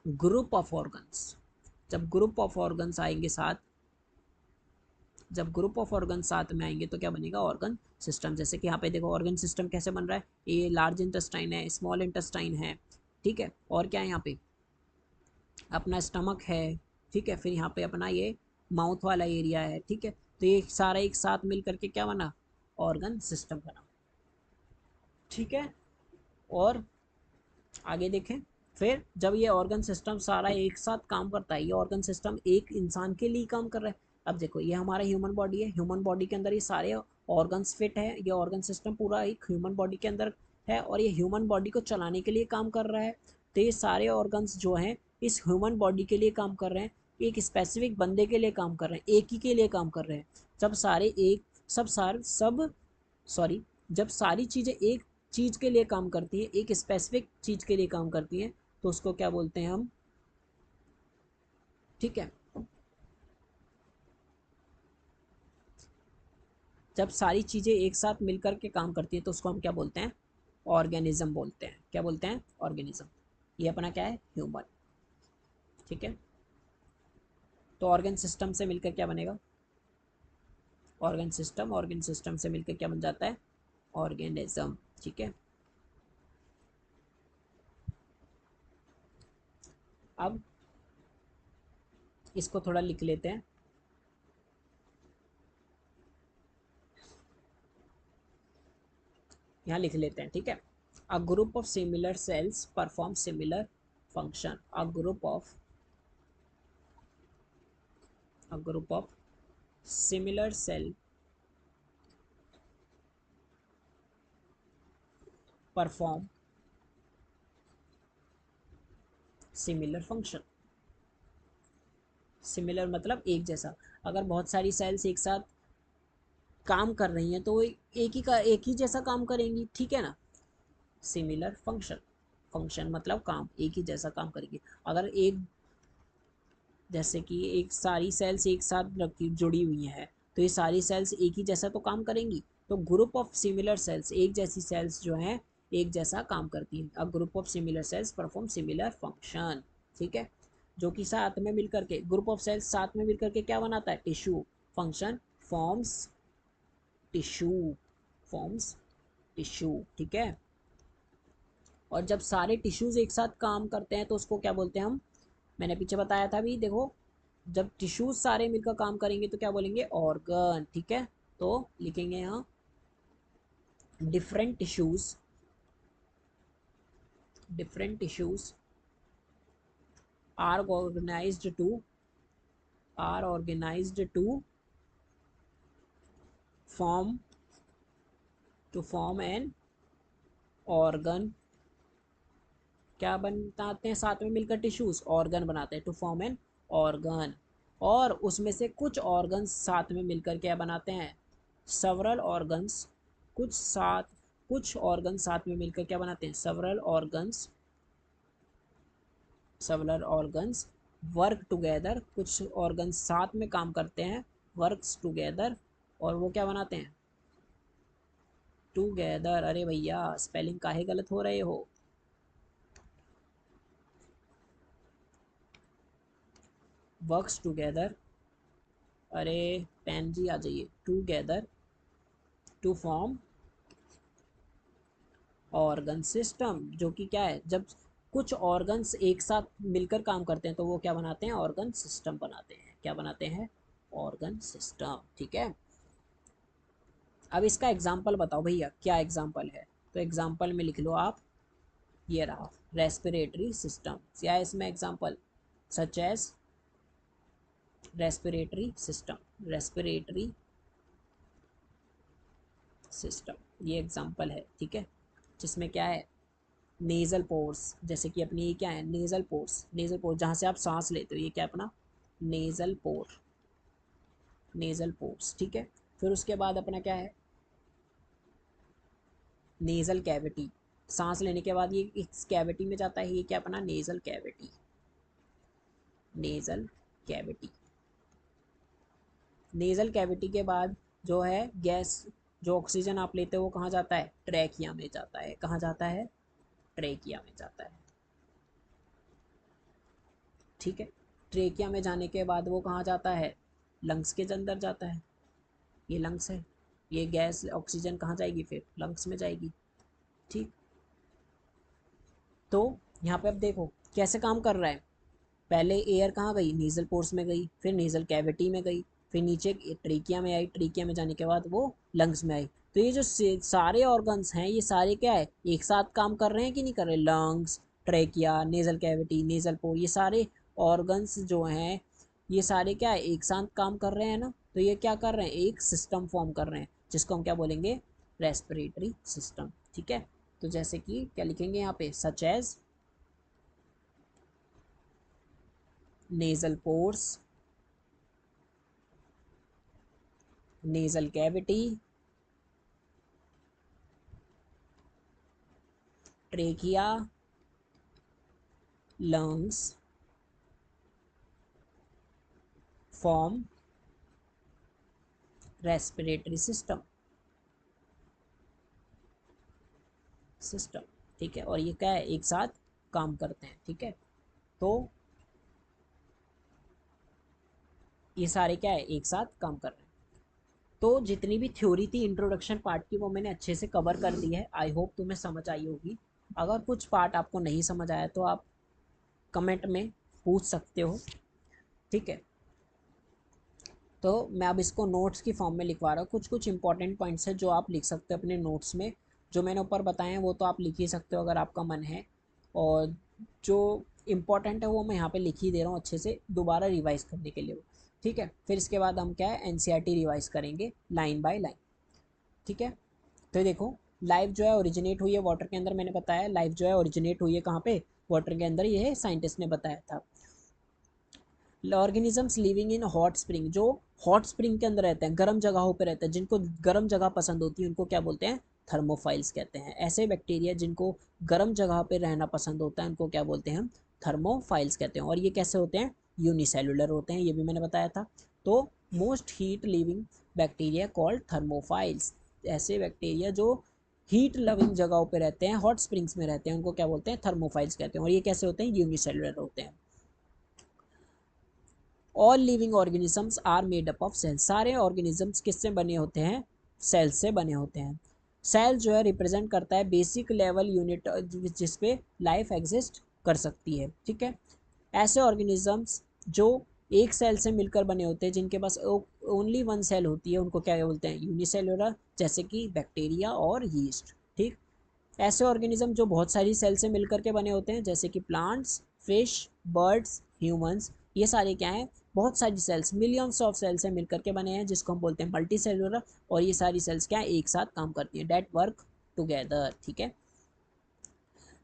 ग्रुप ऑफ ऑर्गन्स, जब ग्रुप ऑफ ऑर्गन्स आएंगे साथ, जब ग्रुप ऑफ ऑर्गन साथ में आएंगे तो क्या बनेगा, ऑर्गन सिस्टम। जैसे कि यहाँ पे देखो ऑर्गन सिस्टम कैसे बन रहा है, ये लार्ज इंटेस्टाइन है, स्मॉल इंटेस्टाइन है, ठीक है, और क्या है यहाँ पे अपना स्टमक है, ठीक है, फिर यहाँ पे अपना ये माउथ वाला एरिया है, ठीक है, तो ये सारा एक साथ मिल करके क्या बना, ऑर्गन सिस्टम बना, ठीक है। और आगे देखें, फिर जब ये ऑर्गन सिस्टम सारा एक साथ काम करता है, ये ऑर्गन सिस्टम एक इंसान के लिए काम कर रहा है। अब देखो ये हमारा ह्यूमन बॉडी है, ह्यूमन बॉडी के अंदर ये सारे ऑर्गन्स फिट है, ये ऑर्गन सिस्टम पूरा एक ह्यूमन बॉडी के अंदर है, और ये ह्यूमन बॉडी को चलाने के लिए काम कर रहा है। तो ये सारे ऑर्गन्स जो हैं इस ह्यूमन बॉडी के लिए काम कर रहे हैं, एक स्पेसिफिक बंदे के लिए काम कर रहे हैं, एक ही के लिए काम कर रहे हैं। जब सारे एक सब सॉरी, जब सारी चीज़ें एक चीज़ के लिए काम करती हैं, एक स्पेसिफिक चीज़ के लिए काम करती हैं, तो उसको क्या बोलते हैं हम, ठीक है। जब सारी चीज़ें एक साथ मिलकर के काम करती हैं तो उसको हम क्या बोलते हैं, ऑर्गेनिज्म बोलते हैं, क्या बोलते हैं, ऑर्गेनिज्म। ये अपना क्या है, ह्यूमन, ठीक है। तो ऑर्गन सिस्टम से मिलकर क्या बनेगा, ऑर्गन सिस्टम, ऑर्गन सिस्टम से मिलकर क्या बन जाता है, ऑर्गेनिज्म, ठीक है। अब इसको थोड़ा लिख लेते हैं, यहाँ लिख लेते हैं, ठीक है। A group of similar cells perform similar function, a group of a group of similar cell perform similar function। Similar मतलब एक जैसा। अगर बहुत सारी सेल्स एक साथ काम कर रही हैं तो वो एक ही जैसा काम करेंगी, ठीक है ना। सिमिलर फंक्शन, फंक्शन मतलब काम, एक ही जैसा काम करेगी। अगर एक जैसे कि एक सारी सेल्स एक साथ रखी जुड़ी हुई हैं तो ये सारी सेल्स एक ही जैसा तो काम करेंगी। तो ग्रुप ऑफ सिमिलर सेल्स, एक जैसी सेल्स जो हैं एक जैसा काम करती हैं। अब group of similar cells perform similar function, ठीक है। जो कि साथ में मिलकर के, ग्रुप ऑफ सेल्स साथ में मिलकर के क्या बनाता है, tissue. Function forms tissue, forms tissue, ठीक है। और जब सारे टिश्यूज एक साथ काम करते हैं तो उसको क्या बोलते हैं हम, मैंने पीछे बताया था भी, देखो जब टिश्यूज सारे मिलकर काम करेंगे तो क्या बोलेंगे, ऑर्गन, ठीक है। तो लिखेंगे यहाँ different tissues, different tissues are organised to, are organised to form, to form an organ. क्या बनाते हैं साथ में मिलकर टिश्यूज, ऑर्गन बनाते हैं, टू फॉर्म एन ऑर्गन। और उसमें से कुछ ऑर्गन्स साथ में मिलकर क्या बनाते हैं, सेवरल ऑर्गन्स। कुछ ऑर्गन साथ में मिलकर क्या बनाते हैं, several organs, several organs work together. कुछ ऑर्गन्स साथ में काम करते हैं, वर्क्स टुगेदर, और वो क्या बनाते हैं, टुगेदर। अरे भैया स्पेलिंग काहे गलत हो रहे हो, वर्क्स टुगेदर। अरे पेन जी आ जाइए, together to form organ system. जो कि क्या है, जब कुछ ऑर्गन्स एक साथ मिलकर काम करते हैं तो वो क्या बनाते हैं, ऑर्गन सिस्टम बनाते हैं। क्या बनाते हैं, ऑर्गन सिस्टम, ठीक है। अब इसका एग्जाम्पल बताओ भैया, क्या एग्जाम्पल है। तो एग्जाम्पल में लिख लो आप, ये रहा रेस्पिरेटरी सिस्टम। क्या है इसमें example, such as respiratory system, respiratory system ये एग्जाम्पल है, ठीक है। जिसमें क्या है, नेज़ल पोर्स, जैसे कि अपनी ये क्या है, नेज़ल पोर्स, नेज़ल पोर्स जहाँ से आप सांस लेते हो, ये क्या अपना नेज़ल पोर, नेज़ल पोर्स, ठीक है। फिर उसके बाद अपना क्या है, नेज़ल कैविटी। सांस लेने के बाद ये इस कैविटी में जाता है, ये क्या अपना nasal cavity, nasal cavity. Nasal cavity के बाद जो है गैस, जो ऑक्सीजन आप लेते हो वो कहाँ जाता है, ट्रैकिया में जाता है। कहाँ जाता है, ट्रैकिया में जाता है, ठीक है। ट्रेकिया में जाने के बाद वो कहाँ जाता है, लंग्स के अंदर जाता है। ये लंग्स है, ये गैस ऑक्सीजन कहाँ जाएगी, फिर लंग्स में जाएगी, ठीक। तो यहाँ पे अब देखो कैसे काम कर रहा है। पहले एयर कहाँ गई, नीजल पोर्स में गई, फिर नीजल कैविटी में गई, फिर नीचे ट्रीकिया में आई, ट्रीकिया में जाने के बाद वो लंग्स में आई। तो ये जो सारे ऑर्गन्स हैं ये सारे क्या है, एक साथ काम कर रहे हैं कि नहीं कर रहे, lungs, trachea, nasal cavity, nasal pore, ये सारे ऑर्गन्स जो हैं ये सारे क्या है, एक साथ काम कर रहे हैं ना। तो ये क्या कर रहे हैं, एक सिस्टम फॉर्म कर रहे हैं, जिसको हम क्या बोलेंगे, रेस्पिरेटरी सिस्टम, ठीक है। तो जैसे कि क्या लिखेंगे यहाँ पे, such as nasal pores, nasal cavity, trachea, lungs, form respiratory system, system, ठीक है। और ये क्या है, एक साथ काम करते हैं, ठीक है। तो ये सारे क्या है, एक साथ काम कर रहे हैं। तो जितनी भी थ्योरी थी इंट्रोडक्शन पार्ट की वो मैंने अच्छे से कवर कर दी है, आई होप तुम्हें समझ आई होगी। अगर कुछ पार्ट आपको नहीं समझ आया तो आप कमेंट में पूछ सकते हो, ठीक है। तो मैं अब इसको नोट्स की फॉर्म में लिखवा रहा हूँ। कुछ कुछ इंपॉर्टेंट पॉइंट्स हैं जो आप लिख सकते हो अपने नोट्स में। जो मैंने ऊपर बताए हैं वो तो आप लिख ही सकते हो अगर आपका मन है, और जो इम्पोर्टेंट है वो मैं यहाँ पे लिख ही दे रहा हूँ अच्छे से दोबारा रिवाइज करने के लिए। ठीक है, फिर इसके बाद हम क्या है एनसीईआरटी रिवाइज करेंगे लाइन बाय लाइन। ठीक है, तो देखो लाइफ जो है ओरिजिनेट हुई है वाटर के अंदर, मैंने बताया लाइफ जो है ओरिजिनेट हुई है कहाँ पे, वाटर के अंदर, ये साइंटिस्ट ने बताया था। Organisms living in hot spring, जो हॉट स्प्रिंग के अंदर रहते हैं, गर्म जगहों पे रहते हैं, जिनको गर्म जगह पसंद होती है उनको क्या बोलते हैं, थर्मोफाइल्स कहते हैं। ऐसे बैक्टीरिया जिनको गर्म जगह पे रहना पसंद होता है उनको क्या बोलते हैं हम, थर्मोफाइल्स कहते हैं। और ये कैसे होते हैं, यूनिसेलुलर होते हैं, ये भी मैंने बताया था। तो most heat living bacteria called thermophiles, ऐसे बैक्टीरिया जो हीट लविंग जगहों पे रहते हैं, हॉट स्प्रिंग्स में रहते हैं, उनको क्या बोलते हैं, थर्मोफाइल्स कहते हैं। और ये कैसे होते हैं, यूनिसेलुलर होते हैं। All living organisms are made up of cells, सारे ऑर्गेनिजम्स किससे बने होते हैं, सेल्स से बने होते हैं। सेल जो है रिप्रेजेंट करता है बेसिक लेवल यूनिट जिसपे लाइफ एग्जिस्ट कर सकती है। ठीक है, ऐसे ऑर्गेनिजम्स जो एक सेल से मिलकर बने होते हैं, जिनके पास ओनली वन सेल होती है, उनको क्या बोलते हैं, यूनिसेलुलर, जैसे कि बैक्टीरिया और यीस्ट। ठीक, ऐसे ऑर्गेनिज्म जो बहुत सारी सेल से मिलकर के बने होते हैं, जैसे कि प्लांट्स, फिश, बर्ड्स, ह्यूमंस, ये सारे क्या हैं, बहुत सारी सेल्स, मिलियंस ऑफ सेल से मिलकर के बने हैं, जिसको हम बोलते हैं मल्टी सेलुलर। और ये सारी सेल्स क्या है, एक साथ काम करती हैं, डेट वर्क टुगेदर। ठीक है,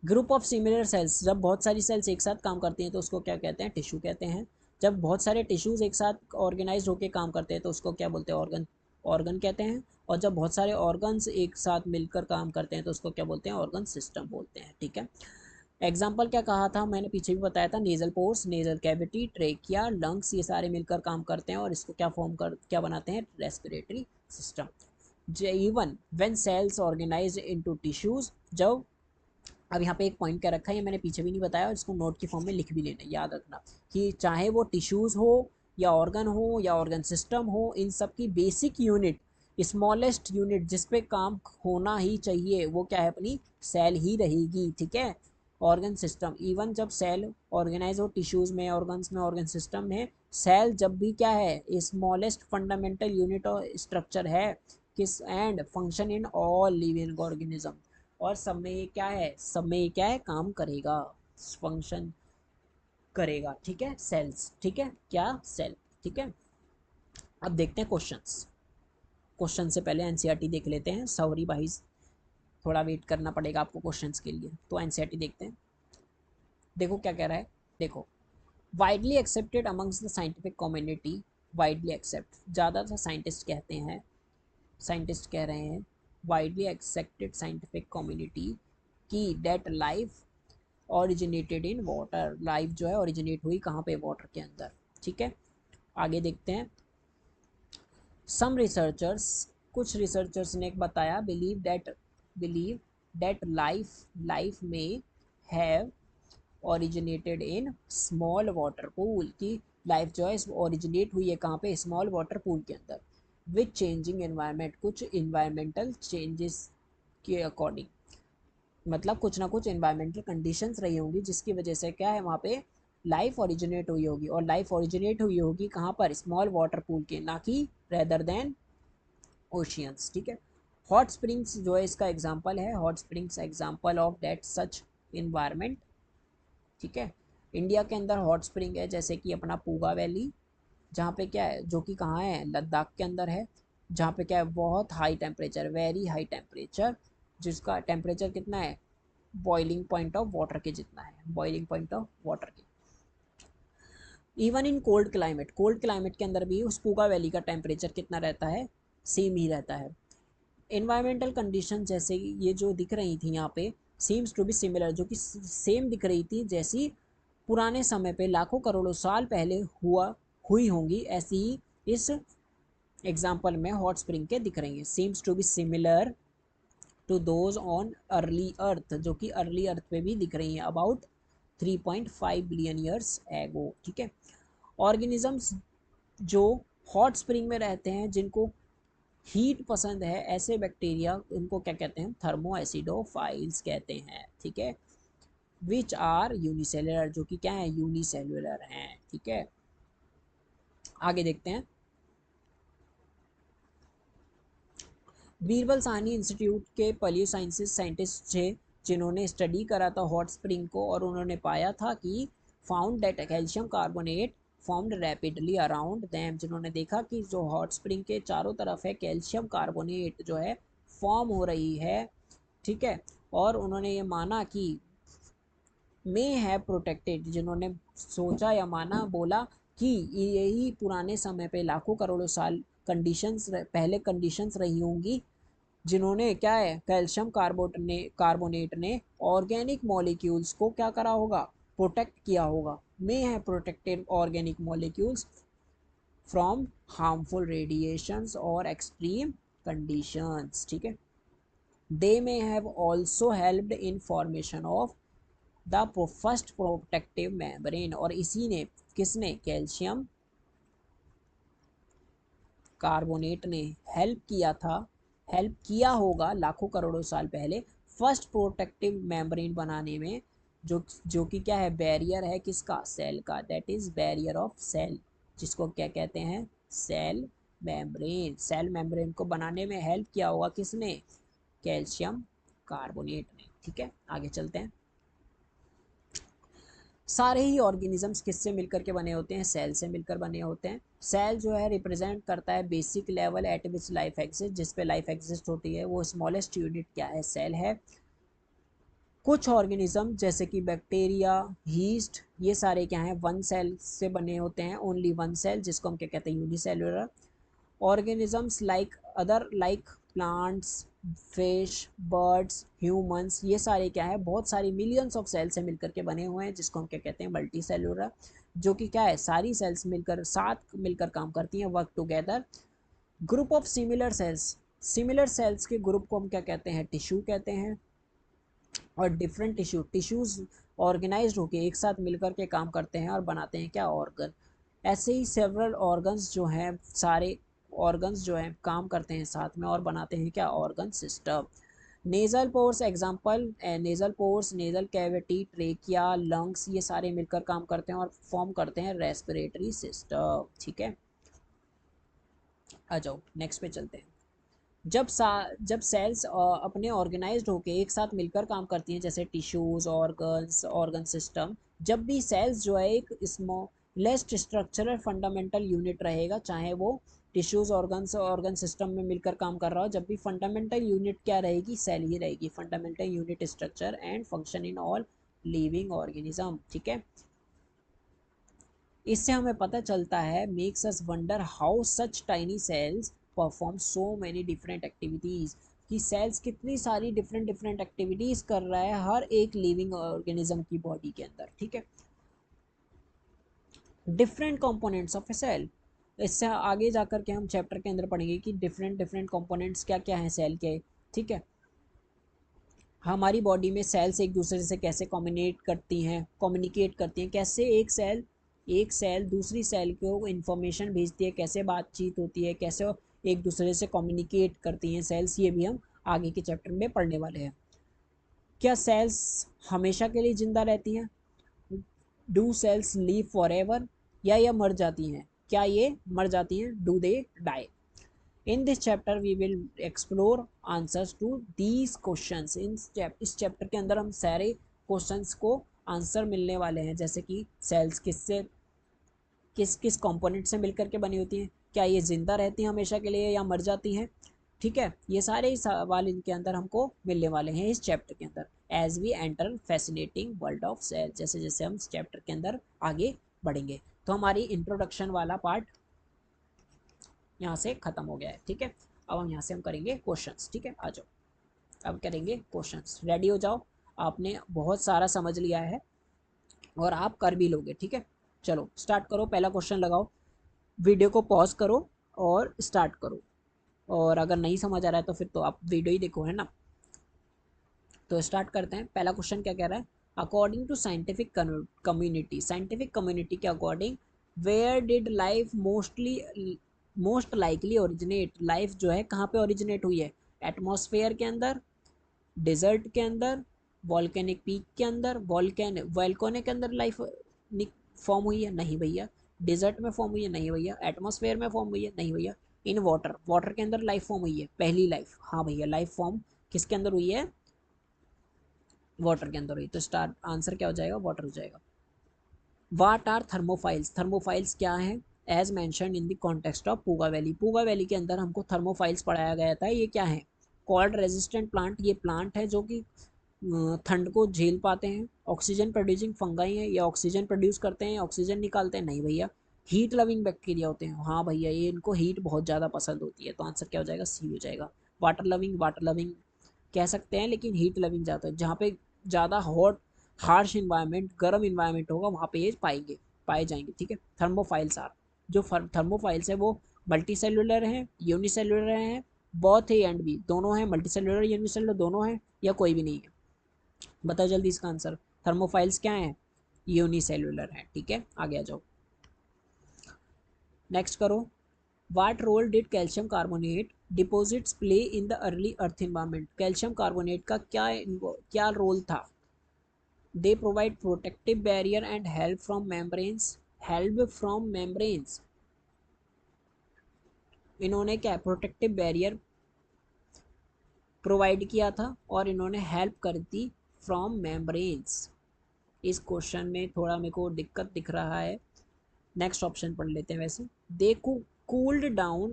ग्रुप ऑफ सिमिलर सेल्स, जब बहुत सारी सेल्स एक साथ काम करती हैं तो उसको क्या कहते हैं, टिश्यू कहते हैं। जब बहुत सारे टिश्यूज एक साथ ऑर्गेनाइज होकर काम करते हैं तो उसको क्या बोलते हैं, ऑर्गन, ऑर्गन कहते हैं। और जब बहुत सारे ऑर्गन्स एक साथ मिलकर काम करते हैं तो उसको क्या बोलते हैं, ऑर्गन सिस्टम बोलते हैं। ठीक है, एग्जाम्पल क्या कहा था मैंने पीछे भी बताया था, nasal pores, nasal cavity, trachea, lungs, ये सारे मिलकर काम करते हैं और इसको क्या फॉर्म कर, क्या बनाते हैं, respiratory system. Even when cells organise into tissues, जब, अब यहाँ पे एक पॉइंट क्या रखा है, ये मैंने पीछे भी नहीं बताया और इसको नोट की फॉर्म में लिख भी लेना, याद रखना कि चाहे वो टिश्यूज़ हो या ऑर्गन सिस्टम हो, इन सब की बेसिक यूनिट, स्मॉलेस्ट यूनिट जिस पे काम होना ही चाहिए वो क्या है, अपनी सेल ही रहेगी। ठीक है, ऑर्गन सिस्टम, इवन जब सेल ऑर्गेनाइज हो टिश्यूज़ में, ऑर्गन्स में, ऑर्गन सिस्टम में, सेल जब भी क्या है, स्मॉलेस्ट फंडामेंटल यूनिट और स्ट्रक्चर है किस, and function in all living organism, और सब में ये क्या है, सब में ये क्या है, काम करेगा, फंक्शन करेगा। ठीक है, सेल्स, ठीक है, क्या, सेल। ठीक है, अब देखते हैं क्वेश्चंस। क्वेश्चन से पहले एनसीईआरटी देख लेते हैं, सॉरी भाई, थोड़ा वेट करना पड़ेगा आपको क्वेश्चंस के लिए। तो एनसीईआरटी देखते हैं, देखो क्या कह रहा है, देखो widely accepted amongst the scientific community, widely accept, ज़्यादातर साइंटिस्ट कहते हैं, साइंटिस्ट कह रहे हैं, वाइडली एक्सेप्टेड साइंटिफिक कम्युनिटी की that life originated in water, life जो है ओरिजिनेट हुई कहाँ पे, वाटर के अंदर। ठीक है, आगे देखते हैं। सम रिसर्चर्स, कुछ रिसर्चर्स ने बताया, बिलीव दैट लाइफ में have originated in small water pool, की लाइफ जो है ओरिजिनेट हुई है कहाँ पे, स्मॉल वाटर पूल के अंदर, विथ चेंजिंग एनवायरनमेंट, कुछ इन्वायरमेंटल चेंजेस के अकॉर्डिंग, मतलब कुछ ना कुछ इन्वायरमेंटल कंडीशंस रही होंगी जिसकी वजह से क्या है, वहाँ पे लाइफ ओरिजिनेट हुई होगी। और लाइफ ओरिजिनेट हुई होगी कहाँ पर, स्मॉल वाटर पूल के, ना कि रेदर देन ओशियंस। ठीक है, हॉट स्प्रिंग्स जो है इसका एग्जांपल है, hot springs example of that such environment. ठीक है, इंडिया के अंदर हॉट स्प्रिंग है जैसे कि अपना पूगा वैली, जहाँ पे क्या है, जो कि कहाँ है, लद्दाख के अंदर है, जहाँ पे क्या है, बहुत high temperature, very high temperature, जिसका टेम्परेचर कितना है, बॉइलिंग पॉइंट ऑफ वाटर के जितना है, बॉइलिंग पॉइंट ऑफ वाटर के। इवन इन कोल्ड क्लाइमेट के अंदर भी उस पूगा वैली का टेम्परेचर कितना रहता है, सेम ही रहता है। इन्वायरमेंटल कंडीशन जैसे ये जो दिख रही थी यहाँ पे, सीम्स टू बी सिमिलर, जो कि सेम दिख रही थी जैसी पुराने समय पे लाखों करोड़ों साल पहले हुई होंगी, ऐसी ही इस एग्जाम्पल में हॉट स्प्रिंग के दिख रही हैं। Seems to be similar to those on early earth, जो कि अर्ली अर्थ पे भी दिख रही हैं, अबाउट 3.5 बिलियन ईयर्स एगो। ठीक है, ऑर्गेनिजम्स जो हॉट स्प्रिंग में रहते हैं, जिनको हीट पसंद है, ऐसे बैक्टीरिया उनको क्या कहते हैं, थर्मो एसिडोफाइल्स कहते हैं। ठीक है, विच आर यूनिसेलुलर, जो कि क्या है, यूनिसेलुलर हैं। ठीक है, आगे देखते हैं। बीरबल साहनी इंस्टीट्यूट के पलियो साइंसेज साइंटिस्ट थे जिन्होंने स्टडी करा था हॉट स्प्रिंग को, और उन्होंने पाया था कि found that calcium carbonate formed rapidly around them, जिन्होंने देखा कि जो हॉट स्प्रिंग के चारों तरफ है कैल्शियम कार्बोनेट जो है फॉर्म हो रही है, ठीक है, और उन्होंने ये माना कि मे है प्रोटेक्टेड, जिन्होंने सोचा या माना बोला कि यही पुराने समय पे लाखों करोड़ों साल कंडीशंस पहले कंडीशंस रही होंगी, जिन्होंने क्या है कैल्शियम कार्बोनेट ने ऑर्गेनिक मॉलिक्यूल्स को क्या करा होगा, प्रोटेक्ट किया होगा। May have protected organic molecules from harmful radiations और एक्सट्रीम कंडीशंस, ठीक है। They may have also helped in formation of the first protective membrane, और इसी ने किसने कैल्शियम कार्बोनेट ने हेल्प किया था, हेल्प किया होगा लाखों करोड़ों साल पहले फर्स्ट प्रोटेक्टिव मेम्ब्रेन बनाने में, जो कि क्या है बैरियर है किसका, सेल का, that is barrier of cell, जिसको क्या कहते हैं सेल मेम्ब्रेन। सेल मेम्ब्रेन को बनाने में हेल्प किया होगा किसने, कैल्शियम कार्बोनेट ने, ठीक है। आगे चलते हैं। सारे ही ऑर्गेनिजम्स किससे मिलकर के बने होते हैं, सेल से मिलकर बने होते हैं। सेल जो है रिप्रेजेंट करता है basic level at which life exist, जिस पे लाइफ एग्जिस्ट होती है, वो स्मॉलेस्ट यूनिट क्या है, सेल है। कुछ ऑर्गेनिज्म जैसे कि बैक्टीरिया, यीस्ट, ये सारे क्या हैं वन सेल से बने होते हैं, ओनली वन सेल, जिसको हम क्या कहते हैं unicellular. Organisms like other like plants, fish, birds, humans, ये सारे क्या है बहुत सारी मिलियंस ऑफ सेल से मिलकर के बने हुए हैं, जिसको हम क्या कहते हैं मल्टी सेलुलर, जो कि क्या है सारी सेल्स मिलकर साथ मिलकर काम करती हैं, work together. Group of similar sales के ग्रुप को हम क्या कहते हैं, टिश्यू कहते हैं। और डिफरेंट टिश्यूज़ ऑर्गेनाइज्ड होकर एक साथ मिलकर के काम करते हैं और बनाते हैं क्या, ऑर्गन। ऐसे ही सेवरल ऑर्गन्स जो हैं, सारे ऑर्गन्स जो हैं काम करते हैं साथ में और बनाते हैं क्या, organ system. Nasal pores example, nasal pores, nasal cavity, trachea, lungs, ये सारे मिलकर काम करते हैं और फॉर्म करते हैं रेस्पिरेटरी सिस्टम, ठीक है। आ जाओ नेक्स्ट पे चलते हैं। जब सेल्स अपने ऑर्गेनाइज्ड होके एक साथ मिलकर काम करती हैं, जैसे टिश्यूज, ऑर्गन्स, ऑर्गन सिस्टम, जब भी सेल्स जो है एक स्मॉलेस्ट स्ट्रक्चरल फंडामेंटल यूनिट रहेगा, चाहे वो टिश्यूज, ऑर्गन्स, ऑर्गन सिस्टम में मिलकर काम कर रहा हो, जब भी फंडामेंटल यूनिट क्या रहेगी, सेल ही रहेगी। Fundamental unit structure and function in all living organism, ठीक है। इससे हमें पता चलता है, makes us wonder how such tiny cells perform so many different activities, कि सेल्स कितनी सारी डिफरेंट डिफरेंट एक्टिविटीज़ कर रहा है हर एक लिविंग ऑर्गेनिज्म की बॉडी के अंदर, ठीक है। Different components of a cell, इससे आगे जाकर के हम चैप्टर के अंदर पढ़ेंगे कि डिफरेंट डिफरेंट कंपोनेंट्स क्या क्या हैं सेल के, ठीक है। हमारी बॉडी में सेल्स एक दूसरे से कैसे कम्युनिकेट करती हैं, कैसे एक सेल दूसरी सेल को इंफॉर्मेशन भेजती है, कैसे बातचीत होती है, कैसे एक दूसरे से कम्युनिकेट करती हैं सेल्स, ये भी हम आगे के चैप्टर में पढ़ने वाले हैं। क्या सेल्स हमेशा के लिए जिंदा रहती हैं, do cells live forever, या ये मर जाती हैं, क्या ये मर जाती हैं, do they die. In this chapter we will explore answers to these questions। इस चैप्टर के अंदर हम सारे क्वेश्चंस को आंसर मिलने वाले हैं, जैसे कि सेल्स किस किस कंपोनेंट से मिलकर के बनी होती हैं, क्या ये जिंदा रहती हैं हमेशा के लिए या मर जाती हैं, ठीक है। ये सारे ही सवाल इनके अंदर हमको मिलने वाले हैं इस चैप्टर के अंदर, as we enter fascinating world of cell, जैसे जैसे हम इस चैप्टर के अंदर आगे बढ़ेंगे। तो हमारी इंट्रोडक्शन वाला पार्ट यहाँ से खत्म हो गया है, ठीक है। अब हम यहाँ से हम करेंगे क्वेश्चंस, ठीक है। आ जाओ अब करेंगे क्वेश्चंस, रेडी हो जाओ। आपने बहुत सारा समझ लिया है और आप कर भी लोगे, ठीक है। चलो स्टार्ट करो, पहला क्वेश्चन लगाओ, वीडियो को पॉज करो और स्टार्ट करो। और अगर नहीं समझ आ रहा है तो फिर तो आप वीडियो ही देखो, है ना। तो स्टार्ट करते हैं। पहला क्वेश्चन क्या कह रहा है, अकॉर्डिंग टू साइंटिफिक कम्युनिटी के according where did life most likely originate, life जो है कहाँ पे ओरिजिनेट हुई है, एटमॉस्फेयर के अंदर, डिजर्ट के अंदर, वॉल्केनिक पीक के अंदर, वॉल्केनो के अंदर लाइफ फॉर्म हुई है, नहीं भैया। डिजर्ट में फॉर्म हुई है, नहीं भैया। एटमॉस्फेयर में फॉर्म हुई है, नहीं भैया। इन वाटर के अंदर लाइफ फॉर्म हुई है, पहली लाइफ, हाँ भैया। लाइफ फॉर्म किसके अंदर हुई है, वाटर के अंदर हुई। तो स्टार्ट आंसर क्या हो जाएगा, वाटर हो जाएगा। वाट आर थर्मोफाइल्स, थर्मोफाइल्स क्या है, as mentioned in the context of Puga valley, Puga valley के अंदर हमको थर्मोफाइल्स पढ़ाया गया था। ये क्या है, कॉल्ड रेजिस्टेंट प्लांट, ये प्लांट है जो कि ठंड को झेल पाते हैं। ऑक्सीजन प्रोड्यूसिंग फंगाई है, ये ऑक्सीजन प्रोड्यूस करते हैं, ऑक्सीजन निकालते हैं, नहीं भैया। हीट लविंग बैक्टीरिया होते हैं, हाँ भैया, ये इनको हीट बहुत ज़्यादा पसंद होती है, तो आंसर क्या हो जाएगा, सी हो जाएगा। वाटर लविंग कह सकते हैं, लेकिन हीट लविंग ज़्यादा है, जहाँ पे ज़्यादा हॉट हार्श इन्वायरमेंट, गर्म इन्वायरमेंट होगा वहाँ पे ये पाए जाएंगे, ठीक है। थर्मोफाइल्स आर, जो थर्मोफाइल्स है वो मल्टी सेलुलर हैं, यूनिसेलुलर हैं, बोथ ए एंड बी, दोनों हैं, मल्टी सेलुलर यूनिसेलुलर दोनों हैं, या कोई भी नहीं है। बताओ जल्दी इसका आंसर, थर्मोफाइल्स क्या है, यूनिसेलुलर है, ठीक है। आगे आ जाओ, नेक्स्ट करो। What role did calcium carbonate deposits play in the early earth environment, calcium carbonate का क्या रोल था। They provide protective barrier and help from membranes, इन्होंने क्या प्रोटेक्टिव बैरियर प्रोवाइड किया था और इन्होंने हेल्प कर दी फ्रॉम मेम्ब्रेन्स। इस क्वेश्चन में थोड़ा मेरे को दिक्कत दिख रहा है, नेक्स्ट ऑप्शन पढ़ लेते हैं। वैसे they cool down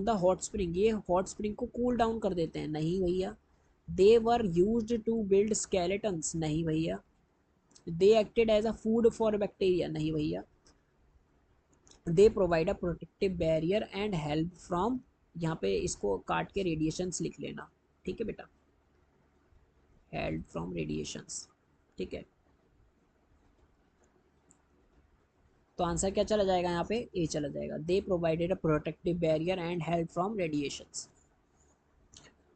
the hot spring, ये हॉट स्प्रिंग को कूल डाउन कर देते हैं, नहीं भैया। They were used to build skeletons, नहीं भैया। They acted as a food for bacteria, नहीं भैया। They provide a protective barrier and help from, यहाँ पे इसको काट के रेडिएशंस लिख लेना, ठीक है बेटा, हेल्प फ्रॉम रेडिएशंस, ठीक है। तो आंसर क्या चला जाएगा यहाँ पे, ए चला जाएगा। They provided a protective barrier and help from radiations.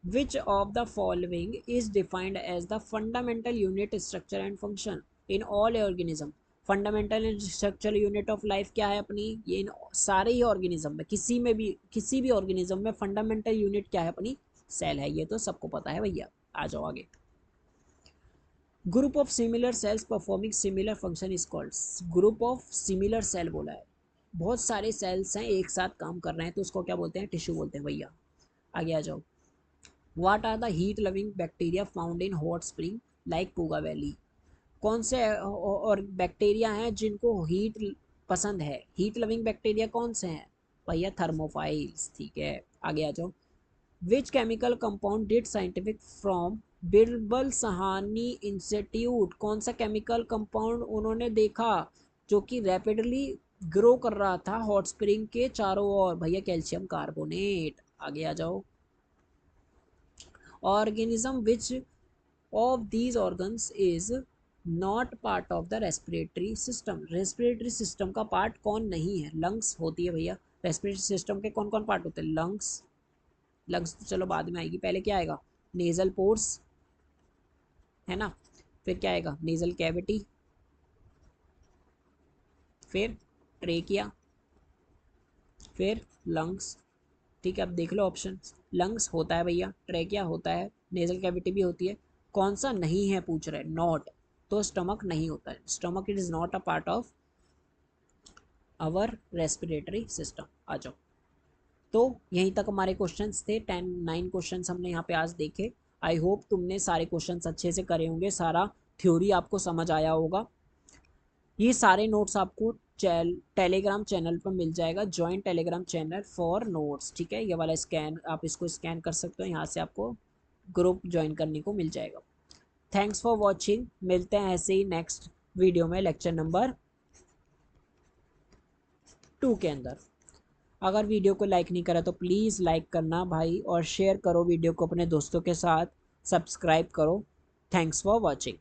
Which of the following is defined as the fundamental unit structure and function in all organism, fundamental and structural unit of life क्या है अपनी, ये इन सारे ही organism में, किसी भी organism में fundamental unit क्या है अपनी, सेल है, ये तो सबको पता है भैया। आ जाओ आगे। Group of similar cells performing similar function is called, group of similar cell बोला है, बहुत सारे सेल्स हैं एक साथ काम कर रहे हैं, तो उसको क्या बोलते हैं, टिश्यू बोलते हैं भैया। आगे आ जाओ। What are the heat loving bacteria found in hot spring like Puga valley, कौन से और बैक्टीरिया हैं जिनको हीट पसंद है, हीट लविंग बैक्टीरिया कौन से हैं भैया, थर्मोफाइल्स, ठीक है। आगे आ जाओ। Which chemical compound did scientific from Birbal Sahani institute, कौन सा केमिकल कंपाउंड उन्होंने देखा जो कि रैपिडली ग्रो कर रहा था हॉट स्प्रिंग के चारों ओर, भैया कैल्शियम कार्बोनेट। आगे आ जाओ। Organism which of these organs is not part of the respiratory system, respiratory system का पार्ट कौन नहीं है, लंग्स होती है भैया। रेस्पिरेटरी सिस्टम के कौन कौन पार्ट होते हैं, लंग्स, लंग्स तो चलो बाद में आएगी, पहले क्या आएगा, नेजल पोर्स, है ना, फिर क्या आएगा, नेजल कैविटी, फिर ट्रेकिया, फिर लंग्स, ठीक है। अब देख लो ऑप्शन, लंग्स होता है भैया, ट्रेकिया होता है, नेजल कैविटी भी होती है, कौन सा नहीं है पूछ रहे, नॉट, तो स्टमक नहीं होता है, stomach it is not a part of our respiratory system. आ जाओ। तो यहीं तक हमारे क्वेश्चंस थे, 9 क्वेश्चंस हमने यहाँ पे आज देखे। आई होप तुमने सारे क्वेश्चंस अच्छे से करे होंगे, सारा थ्योरी आपको समझ आया होगा। ये सारे नोट्स आपको टेलीग्राम चैनल पर मिल जाएगा, join Telegram channel for notes, ठीक है। ये वाला स्कैन, आप इसको स्कैन कर सकते हो, यहाँ से आपको ग्रुप ज्वाइन करने को मिल जाएगा। थैंक्स फॉर वॉचिंग, मिलते हैं ऐसे ही नेक्स्ट वीडियो में लेक्चर नंबर 2 के अंदर। अगर वीडियो को लाइक नहीं करा तो प्लीज़ लाइक करना भाई, और शेयर करो वीडियो को अपने दोस्तों के साथ, सब्सक्राइब करो। Thanks for watching.